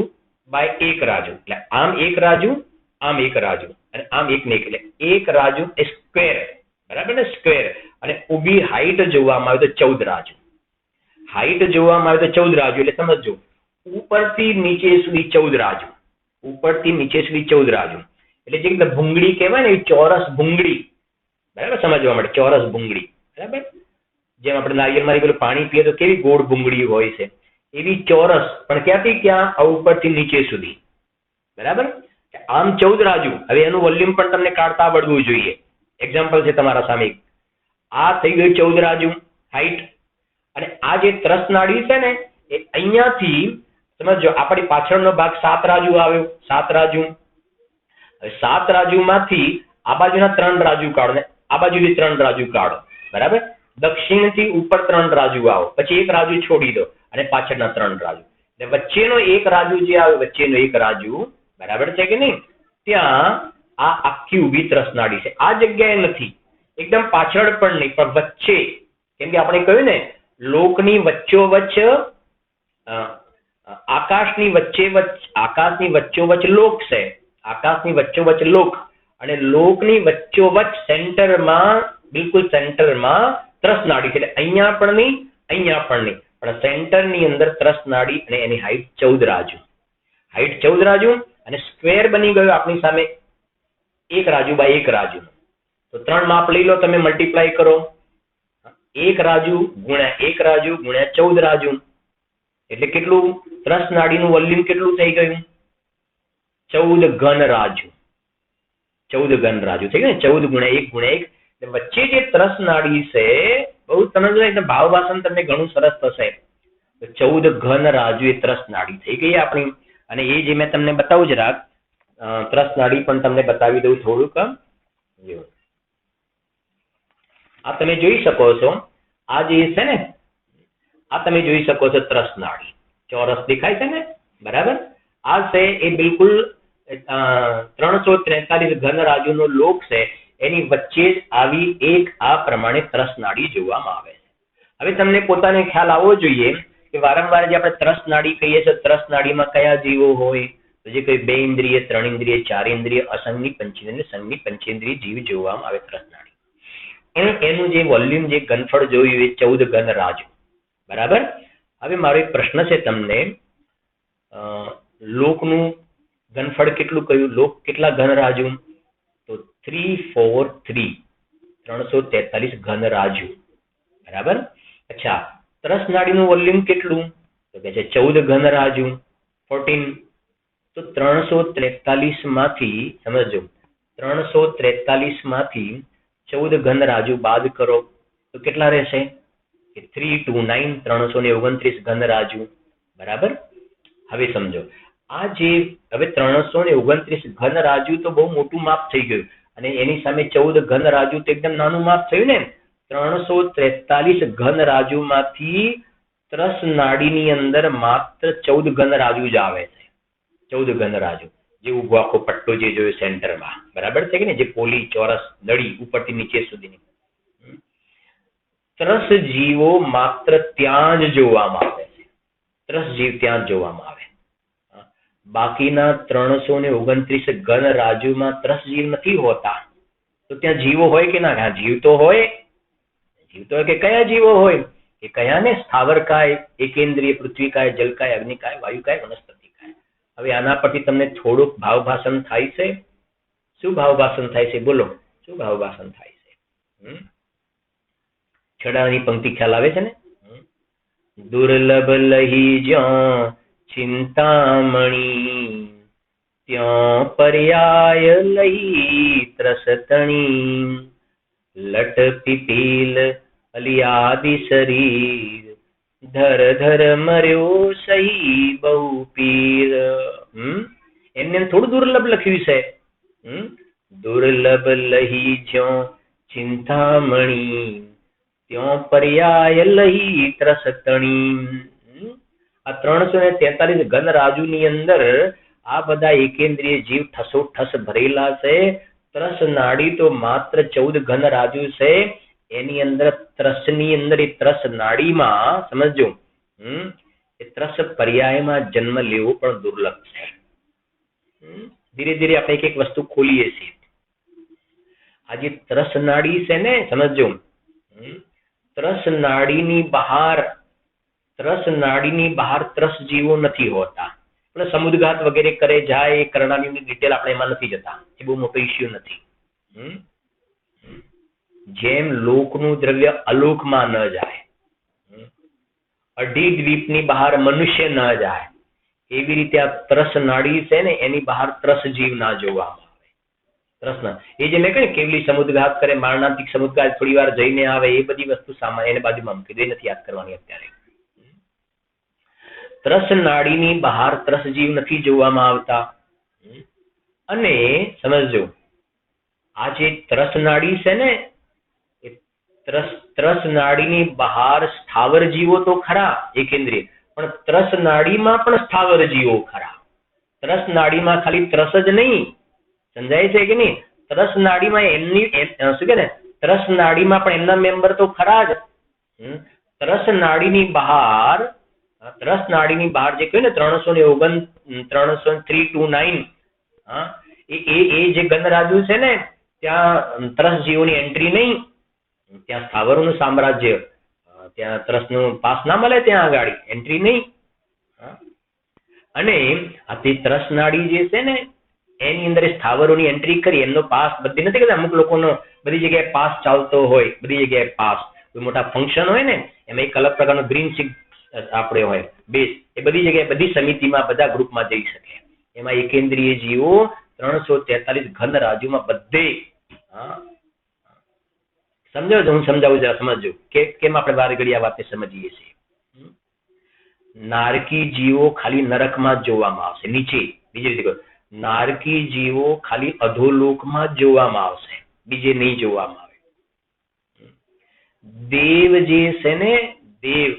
S1: બાય 1 રાજુ, એટલે આમ 1 રાજુ, આમ 1 રાજુ, અને આમ 1 ને 1, એટલે 1 રાજુ એ સ્ક્વેર, બરાબર ને, સ્ક્વેર. અને ઊભી હાઈટ જોવામાં આવે તો 14 રાજુ. હાઈટ જોવામાં આવે તો 14 રાજુ, એટલે સમજો ઉપરથી નીચે સુધી 14 રાજુ, ઉપરથી નીચે સુધી 14 રાજુ. એટલે જે ભૂંગળી કહેવાય ને, એ ચોરસ ભૂંગળી, બરાબર, સમજવા માટે ચોરસ ભૂંગળી, બરાબર. જેમ આપણે નારિયેળમાંથી પેલું પાણી પીએ તો કેવી ગોળ ભૂંગળી હોય છે, એવી ચોરસ, પણ ક્યાંથી ક્યાં, ઉપરથી નીચે સુધી, બરાબર. આમ 14 રાજુ. હવે એનું વોલ્યુમ પણ તમને કાઢતા આવડવું જોઈએ. એક્ઝામ્પલ છે તમારા સામે. આ થઈ ગયું 14 રાજુ હાઈટ. અને આ જે ત્રસ નાડી છે ને, એ અહીંયાથી સમજો આપણી પાછળનો ભાગ 7 રાજુ આવ્યો, 7 રાજુ. હવે 7 રાજુમાંથી આ બાજુના 3 રાજુ કાઢો ને આ બાજુથી 3 રાજુ કાઢો, બરાબર. દક્ષિણથી ઉપર 3 રાજુ આવો, પછી 1 રાજુ છોડી દો અને પાછળના 3 રાજુ. એટલે વચ્ચેનો 1 રાજુ જે આવે, વચ્ચેનો 1 રાજુ, બરાબર છે કે નહીં, ત્યાં આ આખી ઊભી ત્રસ નાડી છે. આ જગ્યાએ નથી, એકદમ પાછળ પણ નહીં, પણ વચ્ચે. કેમ કે આપણે કહ્યું ને, લોકની વચ્ચોવચ્ચ, આકાશની વચ્ચોવચ્ચ લોક છે, આકાશની વચ્ચોવચ્ચ લોક, અને લોકની વચ્ચોવચ્ચ સેન્ટરમાં, બિલકુલ સેન્ટરમાં ત્રસ નાડી છે. એટલે અહીંયા પણ નહીં, અહીંયા પણ નહીં, પણ સેન્ટરની અંદર ત્રસ નાડી, અને એની હાઈટ 14 રાજુ. હાઈટ 14 રાજુ, અને સ્ક્વેર બની ગયો આપણી સામે 1 રાજુ બાય 1 રાજુ. તો 3 માપ લઈ લો, તમે મલ્ટીપ્લાય કરો. 1 રાજુ ગુણ્યા 1 રાજુ ગુણ્યા 14 રાજુ, એટલે કેટલું, ત્રસ નાડીનું વોલ્યુમ કેટલું થઈ ગયું, 14 ઘન રાજુ. 14 ઘન રાજુ થઈ ગયું ને, 14 ગુણ્યા 1 ગુણ્યા 1. એટલે વચ્ચે જે ત્રસ નાડી છે, બહુ સમજો, એટલે ભાવભાષણ તમને ઘણું સરસ થશે. 14 ઘન રાજુ એ ત્રસ નાડી થઈ ગઈ આપણી. અને એ જે મેં તમને બતાવું જરાક, ત્રસ નાડી પણ તમને બતાવી દઉં થોડુંક. આ તમે જોઈ શકો છો, આ જે છે ને, આ તમે જોઈ શકો છો ત્રસ નાડી, ચોરસ દેખાય છે ને, બરાબર. આ છે એ બિલકુલ 343 ઘન રાજુનો લોક છે, એની વચ્ચે જ આવી એક આ પ્રમાણે ત્રસ નાડી જોવામાં આવે છે. હવે તમને પોતાને ખ્યાલ આવવો જોઈએ કે વારંવાર જે આપણે ત્રસ નાડી કહીએ છીએ, ત્રસ નાડીમાં કયા જીવો હોય, તો જે કઈ 2 ઇન્દ્રિય, 3 ઇન્દ્રિય, 4 ઇન્દ્રિય, અસંગની પંચેન્દ્રિય, સંગની પંચેન્દ્રિય જીવ જોવામાં આવે ત્રસ નાડી. એનું જે વોલ્યુમ, જે ઘનફળ જોયું એ 14 ઘન રાજુ, બરાબર. હવે મારો એક પ્રશ્ન છે તમને, લોકનું ઘનફળ કેટલું કહ્યું, લોક કેટલા ઘન રાજુ, તો 343 ઘન રાજુ, બરાબર. અચ્છા, ત્રસ નાડીનું વોલ્યુમ કેટલું, તો કે છે 14 ઘન રાજુ, 14. તો 343 માંથી સમજો, 343 માંથી 14 ઘન રાજુ બાદ કરો તો કેટલા રહેશે, 329, 329 ઘન રાજુ, બરાબર. હવે સમજો, આ જે હવે 329 ઘન રાજુ તો બહુ મોટું માપ થઈ ગયું, અને એની સામે 14 ઘન રાજુ તો એકદમ નાનું માપ થયું ને. 343 ઘન રાજુ માંથી ત્રસ નાડીની અંદર માત્ર 14 ઘન રાજુ જ આવે છે. 14 ઘન રાજુ, જે ઉભો આખો પટ્ટો જે જોયો સેન્ટરમાં, બરાબર છે કે ને, જે પોલી ચોરસ નળી ઉપરથી નીચે સુધીની. ત્રસ જીવો માત્ર ત્યાં જ જોવામાં આવે છે, ત્રસ જીવ ત્યાં જ જોવામાં આવે. બાકીના 329 ઘન રાજુમાં ત્રસ જીવ નથી હોતા. તો ત્યાં જીવો હોય કે ના, જીવ તો હોય. જીવ તો હોય કે કયા જીવો હોય, એ કયા ને, સ્થાવરકાય, એકેન્દ્રિય, પૃથ્વીકાય, જલકાય, અગ્નિકાય, વાયુકાય, વનસ્પતિકાય. હવે આના પરથી તમને થોડુંક ભાવભાષણ થાય છે. શું ભાવભાષણ થાય છે, બોલો, શું ભાવભાષણ થાય છે? છેડાની પંક્તિ ખ્યાલ આવે છે ને, દુર્લભ લહી જ્યાં ચિંતામણી ત્યોં પર્યાય લઈ ત્રસ તણી લટ પીપીલ અલિયાદિ શરીર ધર ધર મર્યો સહી બહુ પીર. એમને થોડું દુર્લભ લખ્યું છે. દુર્લભ લહી જ્યો ચિંતામણી ત્યોં પર્યાય લહી ત્રસ તણી. આ 343 ઘન રાજુ ની અંદર આ બધા એકેન્દ્રિય જીવ ઠસોઠસ ભરેલા છે. ત્રસ નાડી તો માત્ર 14 ઘન રાજુ છે. એની અંદર ત્રસ ની અંદર એ ત્રસ નાડીમાં સમજો એ ત્રસ પર્યાયમાં જન્મ લેવો પણ દુર્લભ છે. ધીરે ધીરે આપણે એક એક વસ્તુ ખોલીએ છીએ. આજે ત્રસ નાડી છે ને સમજો, ત્રસ નાડીની બહાર ત્રસ જીવો નથી હોતા. પણ સમુદ્રઘાત વગેરે કરે જાય એ કરણાની ડિટેલ આપણે એમાં નથી જતા, એ બહુ મોટો ઇસ્યુ નથી. જેમ લોકનું દ્રવ્ય અલોકમાં ન જાય, અઢી દ્વીપની બહાર મનુષ્ય ન જાય, એવી રીતે આ ત્રસ નાડી છે ને એની બહાર ત્રસ જીવ ના જોવામાં આવે. ત્રસના એ જે મેં કહ્યું કેવલી સમુદ્રઘાત કરે, મારણાંતિક સમુદ્રઘાત થોડી વાર જઈને આવે, એ બધી વસ્તુ સામાન્ય એને બાજુમાં મૂકી દે, નથી યાદ કરવાની અત્યારે. ત્રસ નાડીની બહાર ત્રસ જીવ નથી જોવામાં આવતા. અને સમજો આ જે ત્રસ નાડી છે ને એ ત્રસ નાડીની બહાર સ્થાવર જીવો તો ખરા એકેન્દ્રિય, પણ ત્રસ નાડીમાં પણ સ્થાવર જીવો ખરા. ત્રસ નાડીમાં ખાલી ત્રસ જ નહીં, સમજાય છે કે નહીં? ત્રસ નાડીમાં એમની શું કે ને, ત્રસ નાડીમાં પણ એમના મેમ્બર તો ખરા જ. ત્રસ નાડીની બહાર જે કહ્યું ને 329 એ જે ગંધરાજુ છે ને ત્યાં ત્રસ જીવોની એન્ટ્રી નહીં, ત્યાં સ્થાવરોનું સામ્રાજ્ય, ત્યાં ત્રસનું પાસ ના મળે, ત્યાં આગળ એન્ટ્રી નહીં. અને આ તે ત્રસ નાડી જે છે ને એની અંદર સ્થાવરોની એન્ટ્રી કરી, એમનો પાસ બધી નથી કરતા. અમુક લોકોનો બધી જગ્યાએ પાસ ચાલતો હોય, બધી જગ્યાએ પાસ, કોઈ મોટા ફંક્શન હોય ને એમાં એક અલગ પ્રકારનો ગ્રીન સિગ આપણે હોય બેસ, એ બધી જગ્યાએ બધી સમિતિમાં બધા ગ્રુપમાં જઈ શકે. એમાં એકેન્દ્રિય જીવો 343 ઘન રાજુમાં બધે. સમજાવ હું સમજાવું જરા સમજો કેમ આપણે વાર ઘડી આ વાતને સમજીએ છીએ. નારકી જીવો ખાલી નરકમાં જ જોવામાં આવશે, નીચે. બીજી રીતે નારકી જીવો ખાલી અધોલોકમાં જ જોવામાં આવશે, બીજે નહીં જોવામાં આવે. દેવ જે છે ને દેવ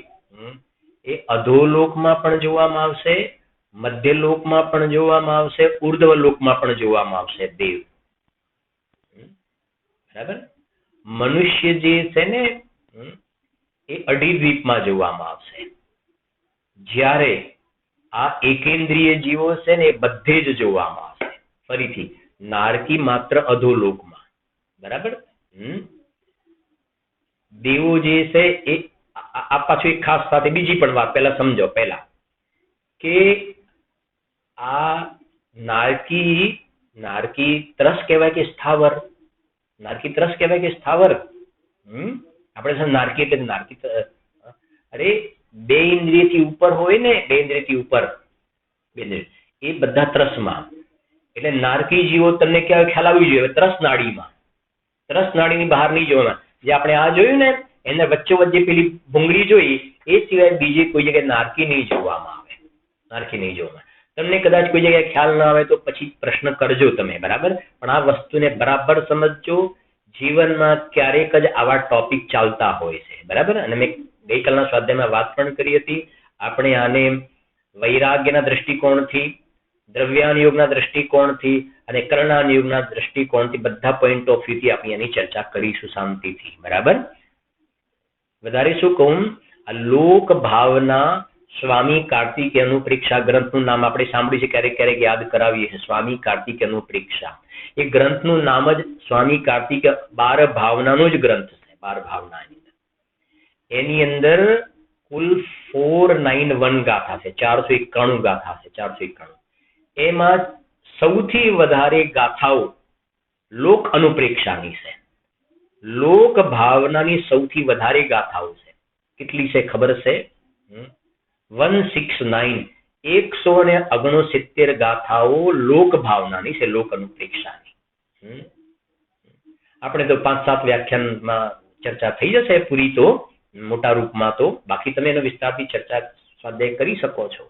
S1: એ અધોલોકમાં પણ જોવામાં આવશે, મધ્યલોકમાં પણ જોવામાં આવશે, ઉર્ધ્વલોકમાં પણ જોવામાં આવશે દેવ. બરાબર. મનુષ્ય જે છે ને એ અઢી દ્વીપમાં જોવામાં આવશે. જ્યારે આ એકેન્દ્રિય જીવો છે ને એ બધે જ જોવામાં આવશે. ફરીથી નારકી માત્ર અધોલોકમાં. બરાબર. દેવો જે છે એ આ પાછું એક ખાસ સાથે બીજી પણ વાત પહેલા સમજો, પહેલા કે આ નારકી ત્રસ કહેવાય કે સ્થાવર? નારકી ત્રસ કહેવાય કે સ્થાવર? આપણે નારકી એટલે નારકી, અરે બે ઇન્દ્રિયથી ઉપર હોય ને, બે ઇન્દ્રિયથી ઉપર એ બધા ત્રસમાં. એટલે નારકી જીવો તમને ખ્યાલ આવવી જોઈએ. ત્રસ નાડીની બહાર નહીં જોવાના. જે આપણે આ જોયું ને એને વચ્ચે પેલી ભૂંગળી જોઈ, એ સિવાય બીજી કોઈ જગ્યાએ નારકી નહીં જોવામાં આવે. નારકી નહીં જોવામાં. તમને કદાચ કોઈ જગ્યાએ ખ્યાલ ના આવે તો પછી પ્રશ્ન કરજો તમે, બરાબર? પણ આ વસ્તુને બરાબર સમજજો. જીવનમાં ક્યારેક જ આવા ટોપિક ચાલતા હોય છે, બરાબર? અને મેં ગઈકાલના સ્વાધ્યાયમાં વાત પણ કરી હતી. આપણે આને વૈરાગ્યના દ્રષ્ટિકોણથી, દ્રવ્યાન યોગના દ્રષ્ટિકોણથી અને કરણાન યોગના દ્રષ્ટિકોણથી બધા પોઈન્ટ ઓફ વ્યૂથી આપણે એની ચર્ચા કરીશું શાંતિથી, બરાબર? વધારે શું કહું, આ લોક ભાવના સ્વામી કાર્તિકેય અનુપ્રેક્ષા ગ્રંથનું નામ આપણે સાંભળ્યું છે, ક્યારેક ક્યારેક યાદ કરાવીએ છીએ. સ્વામી કાર્તિકેય અનુપ્રેક્ષા એ ગ્રંથનું નામ જ સ્વામી કાર્તિકેય 12 ભાવનાનો જ ગ્રંથ છે. 12 ભાવનાની એની અંદર કુલ 491 ગાથા છે, 491 ગાથા છે, 491. એમાં સૌથી વધારે ગાથાઓ લોક અનુપ્રેક્ષાની છે. લોક ભાવનાની સૌથી વધારે ગાથાઓ છે. કેટલી છે ખબર છે? 169. 169 ગાથાઓ લોક ભાવનાની છે, લોક અનુપ્રેક્ષાની. આપણે તો 5-7 વ્યાખ્યાનમાં ચર્ચા થઈ જશે પૂરી તો મોટા રૂપમાં, તો બાકી તમે એનો વિસ્તારથી ચર્ચા સ્વાધ્યાય કરી શકો છો.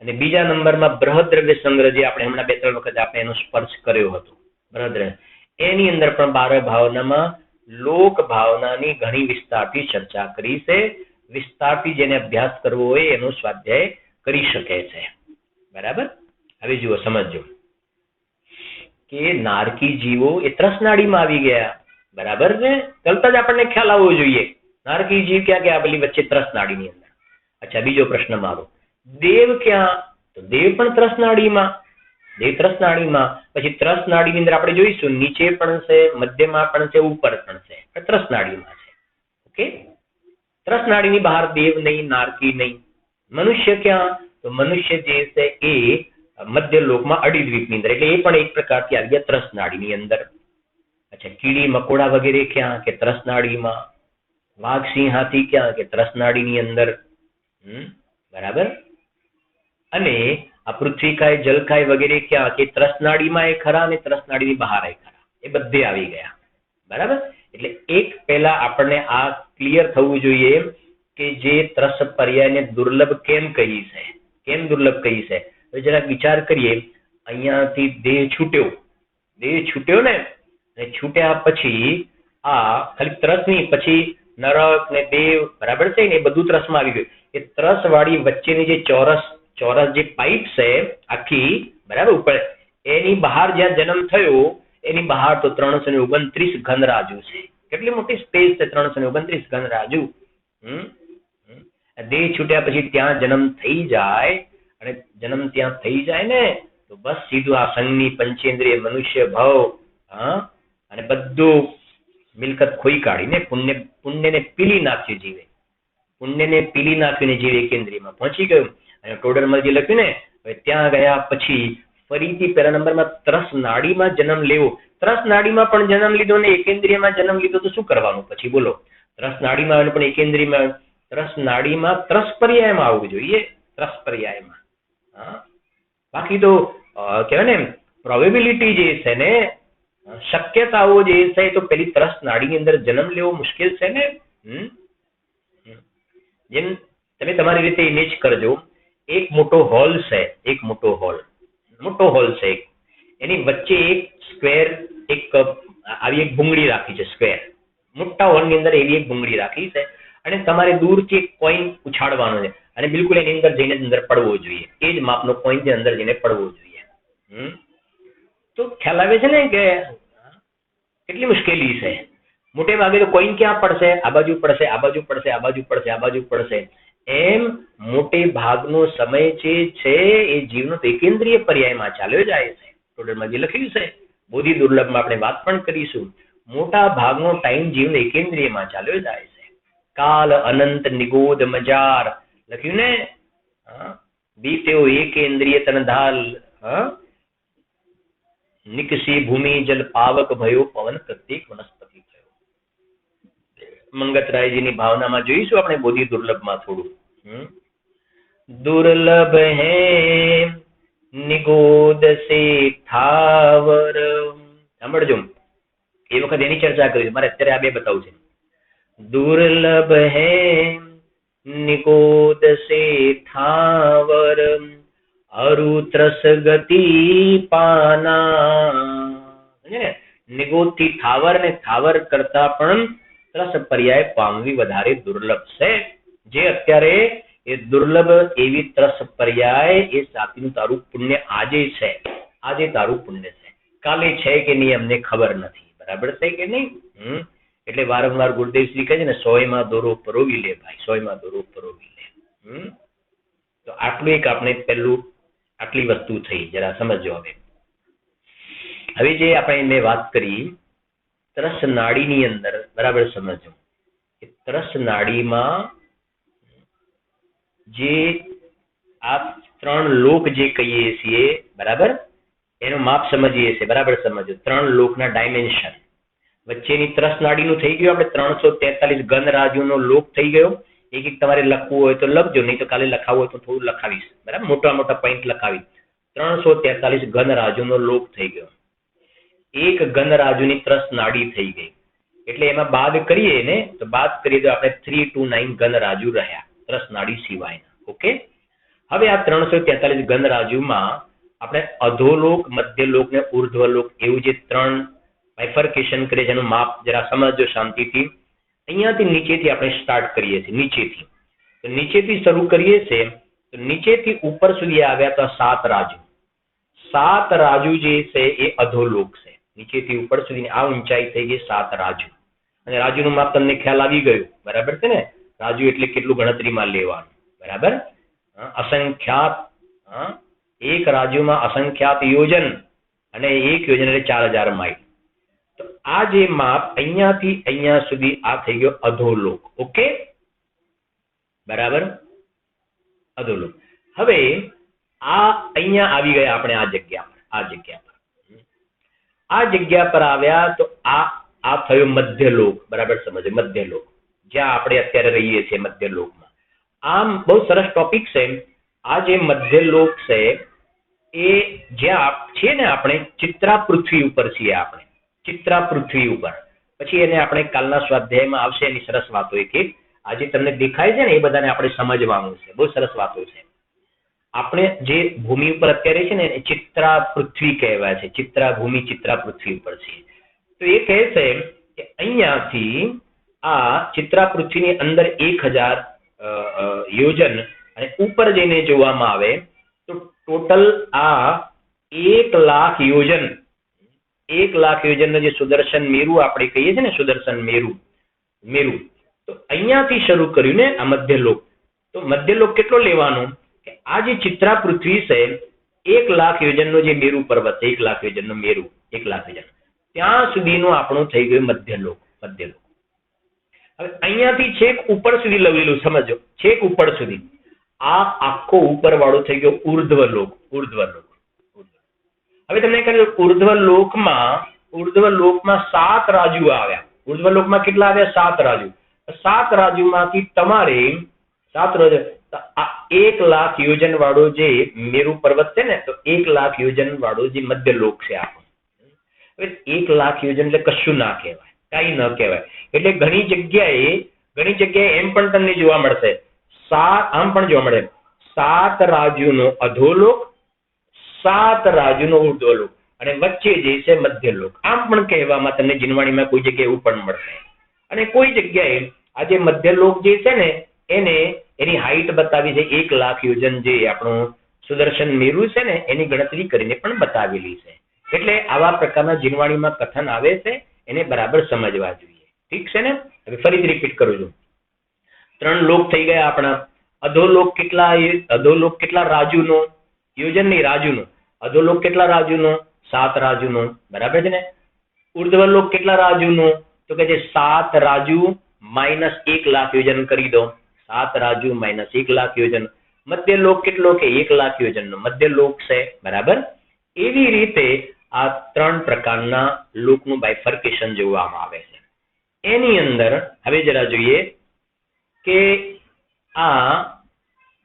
S1: અને બીજા નંબરમાં બૃહદ્રવ્ય સંગ્રહ, જે આપણે હમણાં 2-3 વખત આપણે એનો સ્પર્શ કર્યો હતો. બૃહદ્રવ્ય એની અંદર પણ 12 ભાવનામાં લોક ભાવનાની ઘણી વિસ્તારથી ચર્ચા કરી છે. વિસ્તારથી જેને અભ્યાસ કરવો હોય એનો સ્વાધ્યાય કરી શકે છે. બરાબર. હવે જુઓ, સમજો કે નારકી જીવો એ ત્રસનાડીમાં આવી ગયા. બરાબર છે. તરત જ આપણને ખ્યાલ આવવો જોઈએ નારકી જીવ ક્યાં ગયા, પેલી વચ્ચે ત્રસનાડીની અંદર. અચ્છા, બીજો પ્રશ્ન મારો, દેવ ક્યાં? તો દેવ પણ ત્રસનાડીમાં. દેવ ત્રસનાડીમાં. પછી ત્રસનાડીની અંદર આપણે જોઈશું નીચે પણ છે, મધ્યમાં પણ છે, ઉપર પણ છે, ત્રસનાડીમાં છે. ઓકે. ત્રસનાડીની બહાર દેવ નહીં, નારકી નહીં. મનુષ્ય ક્યાં? તો મનુષ્ય જે છે એ મધ્ય લોકમાં અડીદ્વીપની અંદર, એટલે એ પણ એક પ્રકારથી આવી ગયા ત્રસનાડીની અંદર. અચ્છા, કીડી મકોડા વગેરે ક્યાં? કે ત્રસનાડીમાં. વાઘ સિંહ હાથી ક્યાં? કે ત્રસનાડીની અંદર. બરાબર. અને આ પૃથ્વીકાય જલકાય વગેરે ક્યાં? કે ત્રસનાડીમાં એ ખરા અને ત્રસનાડીની બહાર એ ખરા, એ બધે આવી ગયા. બરાબર. એટલે એક પહેલા આપણને આ ક્લિયર થવું જોઈએ કે જે ત્રસ પર્યાયને દુર્લભ કેમ કહી છે, કેમ દુર્લભ કહી છે. હવે જરા વિચાર કરીએ, અહીંયાથી દેહ છૂટ્યો ને, અને છૂટ્યા પછી આ ખાલી ત્રસ નહીં, પછી નરક ને દેવ, બરાબર છે ને, એ બધું ત્રસમાં આવી ગયું. એ ત્રસ વાળી વચ્ચેની જે ચોરસ જે પાઇપ છે આખી, બરાબર, ઉપર એની બહાર જ્યાં જન્મ થયો એની બહાર તો 329 ઘનરાજુ છે. કેટલી મોટી સ્પેસ છે, 329 ઘનરાજુ. દેહ છૂટ્યા પછી ત્યાં જન્મ થઈ જાય, અને જન્મ ત્યાં થઈ જાય ને તો બસ સીધું આ સંઘની પંચેન્દ્રિય મનુષ્ય ભાવ, અને બધું મિલકત ખોઈ કાઢીને પુણ્યને પીલી નાખ્યું જીવે. પુણ્યને પીલી નાખીને જીવે એકેન્દ્રિયમાં પહોંચી ગયું. અને ટોડરમાં જે લખ્યું ને, હવે ત્યાં ગયા પછી ફરીથી પહેલા નંબરમાં ત્રસ નાડીમાં જન્મ લેવો. ત્રસ નાડીમાં પણ જન્મ લીધો ને એકેન્દ્રિયમાં જન્મ લીધો તો શું કરવાનું પછી બોલો? ત્રસ નાડીમાં પણ એકેન્દ્રિયમાં, ત્રસ નાડીમાં ત્રસ પર્યાયમાં આવવું જોઈએ, ત્રસ પર્યાયમાં. બાકી તો કહેવાય ને પ્રોબેબિલિટી જે છે ને, શક્યતાઓ જે છે તો પેલી ત્રસ નાડીની અંદર જન્મ લેવો મુશ્કેલ છે ને. જેમ તમે તમારી રીતે ઇમેજ કરજો, એક મોટો હોલ છે, એક મોટો હોલ છે, એની વચ્ચે એક સ્ક્વેર, એક આવી એક ભૂંગળી રાખી છે, સ્ક્વેર. મોટા હોલની અંદર એવી એક ભૂંગળી રાખી છે, અને તમારે દૂરથી એક કોઈન ઉછાળવાનો છે, અને બિલકુલ એની અંદર જઈને અંદર પડવો જોઈએ. એ જ માપનો કોઈન અંદર જઈને પડવો જોઈએ. તો ખ્યાલ આવે છે ને કે કેટલી મુશ્કેલી છે. મોટે ભાગે તો કોઈન ક્યાં પડશે? આ બાજુ પડશે, આ બાજુ પડશે, આ બાજુ પડશે, આ બાજુ પડશે. એમ મોટે ભાગનો સમય જે છે એ જીવનો એકેન્દ્રિય પર્યાયમાં ચાલ્યો જાય છે. ટોટલમાં જે લખ્યું છે, બોધિ દુર્લભમાં આપણે વાત પણ કરીશું, મોટા ભાગનો ટાઈમ જીવનો એકેન્દ્રિયમાં ચાલ્યો જાય છે. કાલ અનંત નિગોદ મજાર લખ્યું ને, બીત્યો એકેન્દ્રિય તનધાલ, નિકસી ભૂમિ જલ પાવક ભયો પવન પ્રત્યેક વનસ્પતિ થયો. મંગતરાયજીની ભાવનામાં જોઈશું આપણે બોધિ દુર્લભમાં થોડું. દુર્લભ હે નિગોદ સે થાવર. સાંભળજો, એ વખત એની ચર્ચા કરી, મારે અત્યારે આ બે બતાવું છે. દુર્લભ હે નિગોદ સે થાવર, અરુત્રસ ગતિ પાના. નિગોદ થી થાવર, ને થાવર કરતા પણ ત્રસ પર્યાય પામવી વધારે દુર્લભ છે. જે અત્યારે એ દુર્લભ એવી ત્રસ પર્યાય, એ સાથીનું તારું પુણ્ય આજે છે, આજે તારું પુણ્ય છે, કાલે છે કે નહીં અમને ખબર નથી. બરાબર છે કે નહીં? એટલે વારંવાર ગુરુદેવ શ્રી કહે છે ને, 100માં દોરો પરોવી લે ભાઈ, 100માં દોરો પરોવી લે. તો આટલું એક આપણે પહેલું આટલી વસ્તુ થઈ, જરા સમજો. હવે જે આપણે મેં વાત કરી ત્રસ નાડીની અંદર, બરાબર સમજો, ત્રસ નાડીમાં જે આ 3 લોક જે કહીએ છીએ, બરાબર, એનો માપ સમજીએ છીએ. બરાબર સમજો, 3 લોકના ડાયમેન્શન. વચ્ચેની ત્રસ નાડીનું થઈ ગયું આપણે 343 ઘન રાજુનો લોક થઈ ગયો, એક એક તમારે લખવું હોય તો લખજો, નહીં તો કાલે લખાવું હોય તો થોડું લખાવીશ, બરાબર, મોટા મોટા પોઈન્ટ લખાવીશ. 343 ઘન રાજુનો લોપ થઈ ગયો. એક ઘન રાજુની ત્રસ નાડી થઈ ગઈ, એટલે એમાં બાદ કરીએ ને તો બાદ કરીએ તો આપણે 329 ઘન રાજુ રહ્યા ત્રસ નાડી સિવાયના. ઓકે, હવે આ 343 ઘન રાજુમાં આપણે અધોલોક, મધ્યલોક ને ઉર્ધ્વલોક એવું જે 3 બાયફર્કેશન કરીએ, જેનું માપ જરા સમજજો શાંતિથી. અહીંયાથી નીચેથી આપણે સ્ટાર્ટ કરીએ છીએ, નીચેથી. તો નીચેથી શરૂ કરીએ છીએ, તો નીચેથી ઉપર સુધી આવ્યા તો 7 રાજુ. 7 રાજુ જે છે એ અધોલોક છે. નીચેથી ઉપર સુધી આ ઊંચાઈ થઈ ગઈ 7 રાજુ. અને રાજુનું માપ તમને ખ્યાલ આવી ગયું, બરાબર છે ને? રાજુ એટલે કેટલું ગણતરીમાં લેવાનું, બરાબર? અસંખ્યાત, એક રાજુમાં અસંખ્યાત યોજન, અને એક યોજન એટલે 4000 માઇલ. તો આ જે માપ અહીંયાથી અહીંયા સુધી આ થઈ ગયો અધોલોક. ઓકે, બરાબર, અધોલોક. હવે આ અહીંયા આવી ગયા આપણે આ જગ્યા પર, આ જગ્યા પર આવ્યા તો આ થયો મધ્યલોક, બરાબર સમજે? મધ્યલોક જ્યાં આપણે અત્યારે રહીએ છીએ, મધ્યલોકમાં. આમ બહુ સરસ ટોપિક છે આ જે મધ્યલોક છે એ જ્યાં છે ને આપણે ચિત્રા પૃથ્વી ઉપર છીએ, આપણે ચિત્રા પૃથ્વી ઉપર. પછી એને આપણે કાલના સ્વાધ્યાયમાં આવશે એની સરસ વાતો એક એક. આજે તમને દેખાય છે ને એ બધાને આપણે સમજવાનું છે, બહુ સરસ વાતો છે. આપણે જે ભૂમિ ઉપર અત્યારે છે ને એ ચિત્રા પૃથ્વી કહેવાય છે, ચિત્રા ભૂમિ ચિત્રા પૃથ્વી ઉપર છે. તો એ કહે છે કે અહીંયાથી આ ચિત્રા પૃથ્વીની અંદર 1000 યોજન અને ઉપર જઈને જોવામાં આવે તો ટોટલ આ 1,00,000 યોજન, 1,00,000 યોજનનો જે સુદર્શન મેરુ આપણે કહીએ છીએ ને, સુદર્શન મેરુ. તો અહીંયાથી શરૂ કર્યું ને આ મધ્યલોક. તો મધ્યલોક કેટલો લેવાનો કે આ જે ચિત્રા પૃથ્વી છે 1,00,000 યોજનનો જે મેરુ પર્વત છે, 1,00,000 યોજનનો મેરુ, 1,00,000 યોજન, ત્યાં સુધીનું આપણું થઈ ગયું મધ્યલોક. હવે અહીંયાથી છેક ઉપર સુધી લવેલું, સમજો, છેક ઉપર સુધી. આ આખો ઉપર વાળો થઈ ગયો ઉર્ધ્વલોક. હવે તમને કહ્યું ઉર્ધ્વલોકમાં 7 રાજુ આવ્યા. ઉર્ધ્વલોકમાં કેટલા આવ્યા? 7 રાજુ. 7 રાજુમાંથી તમારે 7 રાજુ, 1,00,000 યોજન વાળો જે મેરુ પર્વત છે ને, તો 1,00,000 યોજન વાળો જે મધ્યલોક છે આપણો. હવે 1,00,000 યોજન એટલે કશું ના કહેવાય, કઈ ન કહેવાય. એટલે ઘણી જગ્યાએ એમ પણ તમને જોવા મળશે, આમ પણ જોવા મળે 7 રાજુનો અધોલોક, 7 રાજુનો ઉર્ધ્વલોક, અને વચ્ચે જે છે મધ્યલોક. આમ પણ કહેવામાં તમને જીનવાણીમાં કોઈ જગ્યાએ એવું પણ મળશે. અને કોઈ જગ્યાએ આ જે મધ્યલોક જે છે ને એની હાઈટ બતાવી છે 1,00,000 યોજન, જે આપણું સુદર્શન મેરુ છે ને એની ગણતરી કરીને પણ બતાવેલી છે. એટલે આવા પ્રકારના જીનવાણીમાં કથન આવે છે, એને બરાબર સમજવા જોઈએ. ઠીક છે ને? હવે ફરીથી રિપીટ કરું છું. 3 લોક થઈ ગયા આપણા. અધોલોક કેટલા રાજુનો? યોજન નહીં, રાજુનો. અધોલોક કેટલા રાજુનો? 7 રાજુનો, બરાબર છે ને? ઉર્ધ્વલોક કેટલા રાજુનો? તો કે છે 7 રાજુ માઇનસ 1,00,000 યોજન કરી દો. 7 રાજુ માઇનસ 1,00,000 યોજન. મધ્યલોક કેટલો? કે 1,00,000 યોજનનો મધ્યલોક છે, બરાબર? એવી રીતે આ 3 પ્રકારના લોકનું બાયફર્કેશન જોવામાં આવે છે. એની અંદર હવે જરા જોઈએ કે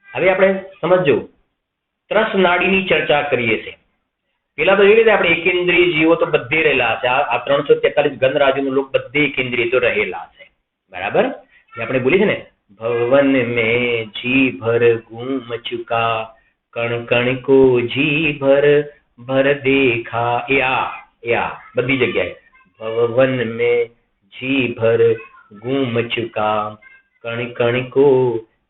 S1: હવે આપણે સમજો ત્રસ નાડીની ચર્ચા કરીએ છીએ. પેલા તો એ રીતે આપણે એકેન્દ્રિય જીવો તો બધે રહેલા છે. આ 343 ઘન રાજુનો લોક બધે એકેન્દ્રિય તો રહેલા છે, બરાબર? આપણે બોલીએ છીએ ને, ભવન મેં જી ભર ઘૂમ ચુકા, કણ કણ કો જી ભર દેખા. એ આ બધી જગ્યાએ ભવન મેં જી ભર ઘૂમ ચુકા, કણ કણ કો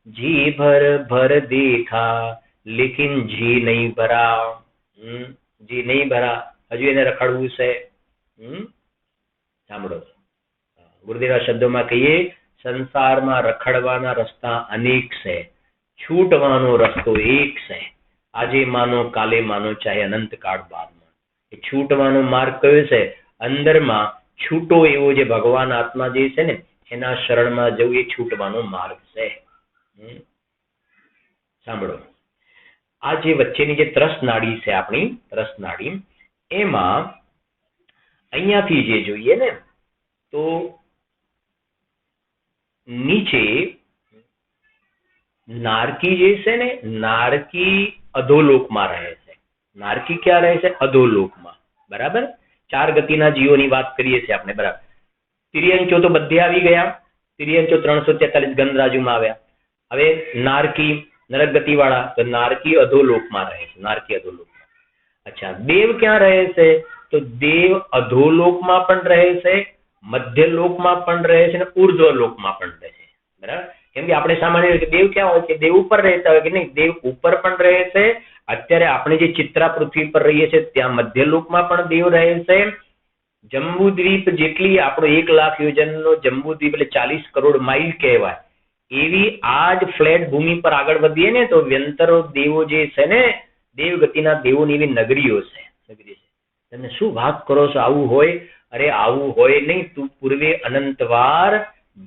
S1: જી ભર દેખા, લેકિન જી નહીં ભરા. જી નહીં ભરા, હજુ એને રખડવું છે. સાંભળો, ગુરુદેવના શબ્દોમાં કહીએ, સંસારમાં રખડવાના રસ્તા અનેક છે, છૂટવાનો રસ્તો એક છે. આજે માનો કાલે માનો, ચાહે અનંત કાળ બાદમાં. એ છૂટવાનો માર્ગ કયો છે? અંદરમાં છૂટો એવો જે ભગવાન આત્મા જે છે ને એના શરણમાં જવું, એ છૂટવાનો માર્ગ છે. સાંભળો, આ જે વચ્ચેની જે ત્રસ નાડી છે, આપણી ત્રસ નાડી, એમાં અહીંયાથી જે જોઈએ ને તો નીચે નારકી જે છે ને, નારકી અધોલોકમાં રહે છે. નારકી ક્યાં રહે છે? અધોલોકમાં. બરાબર. 4 ગતિના જીવોની વાત કરીએ છીએ આપણે. બરાબર. તિર્યંચો તો બધે આવી ગયા. તિર્યંચો 343 ગણરાજુમાં આવ્યા. હવે નારકી નરક ગતિ વાળા, તો નારકી અધોલોકમાં રહે છે. નારકી અધોલોકમાં. અચ્છા, દેવ ક્યાં રહે છે? તો દેવ અધોલોકમાં પણ રહે છે, મધ્યલોકમાં પણ રહે છે અને ઉર્ધ્વલોકમાં પણ રહે છે. બરાબર. કેમ કે આપણે સામાન્ય રીતે દેવ ક્યાં હોય છે? દેવ ઉપર રહેતા હોય કે નહીં? દેવ ઉપર પણ રહે છે. અત્યારે આપણે જે ચિત્રા પૃથ્વી પર રહીએ છીએ ત્યાં મધ્યલોકમાં પણ દેવ રહે છે. જંબુદ્વીપ જેટલી, આપણો 1 લાખ યોજનનો જંબુદ્વીપ એટલે 40 કરોડ માઇલ કહેવાય, એવી આ જ ફ્લેટ ભૂમિ પર આગળ વધીએ ને તો વ્યંતરો દેવો જે છે ને, દેવગતિના દેવોની એવી નગરીઓ છે. નગરી છે. તમે શું વાત કરો છો? આવું હોય? અરે આવું હોય નહીં. તું પૂર્વે અનંતવાર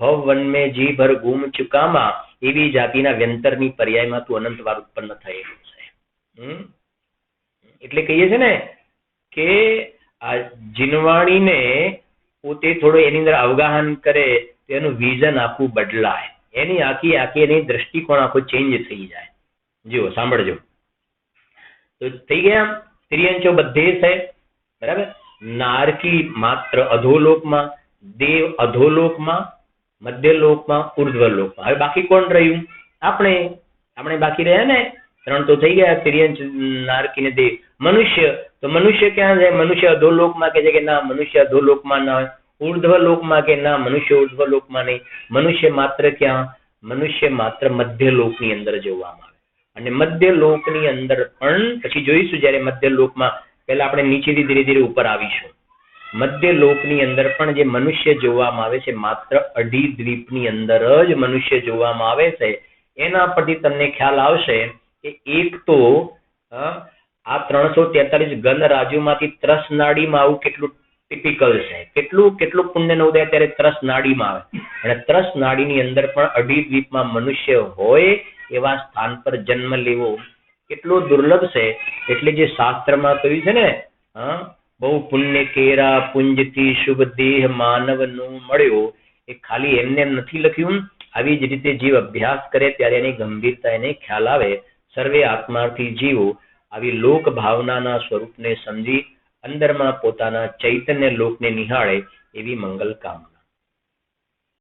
S1: ભવવન મેં જી ભર ગુમ ચુકામાં, એવી જાતિના વ્યંતરની પર્યાયમાં તું અનંતવાર ઉત્પન્ન થયેલું છે. એટલે કહીએ છે ને કે આ જીનવાણીને પોતે થોડો એની અંદર અવગાહન કરે તો એનું વિઝન આખું બદલાય, એની એની દ્રષ્ટિકોણ આખો ચેન્જ થઈ જાય. જુઓ, સાંભળજો. તો થઈ ગયા. તિર્યંચો બધે છે. બરાબર. નારકી માત્ર અધોલોકમાં, દેવ અધોલોકમાં, મધ્યલોકમાં, ઉર્ધ્વલોકમાં. હવે બાકી કોણ રહ્યું? આપણે બાકી રહ્યા ને. 3 તો થઈ ગયા. તિર્યંચ, નારકી ને દેવ. મનુષ્ય, તો મનુષ્ય ક્યાં છે? મનુષ્ય અધોલોકમાં કે છે કે ના, મનુષ્ય અધોલોકમાં ના હોય. ઉર્ધ્વલોકમાં કે ના, મનુષ્ય ઉર્ધ્વલોકમાં નહીં. મનુષ્ય માત્ર ક્યાં? મનુષ્ય માત્ર મધ્યલોકની અંદર જોવામાં આવે. અને મધ્યલોકની અંદર પણ પછી જોઈશું જ્યારે મધ્યલોકમાં, પહેલા આપણે નીચેથી ધીરે ધીરે ઉપર આવીશું. મધ્યલોકની અંદર પણ જે મનુષ્ય જોવામાં આવે છે, માત્ર અઢી દ્વીપની અંદર જ મનુષ્ય જોવામાં આવે છે. એના પરથી તમને ખ્યાલ આવશે કે એક તો આ 343 ગણ રાજ્યોમાંથી ત્રસ નાડીમાં આવું કેટલું ટિપિકલ છે. કેટલું પુણ્યનો ઉદય ત્યારે ત્રસ નાડીમાં આવે. અને ત્રસ નાડીની અંદર પણ અઢી દ્વીપમાં મનુષ્ય હોય એવા સ્થાન પર જન્મ લેવો કેટલો દુર્લભ છે. એટલે જે શાસ્ત્રમાં કહ્યું છે ને, બહુ પુણ્ય કેરા પુંજથી શુભ દેહ માનવનો મળ્યો, એ ખાલી એમને એમ નથી લખ્યું. આવી જ રીતે જીવ અભ્યાસ કરે ત્યારે એની ગંભીરતા એને ખ્યાલ આવે. સર્વે આત્માર્થી જીવો આવી લોક ભાવનાના સ્વરૂપને સમજી અંદરમાં પોતાના ચૈતન્ય લોકને નિહાળે એવી મંગલ કામના.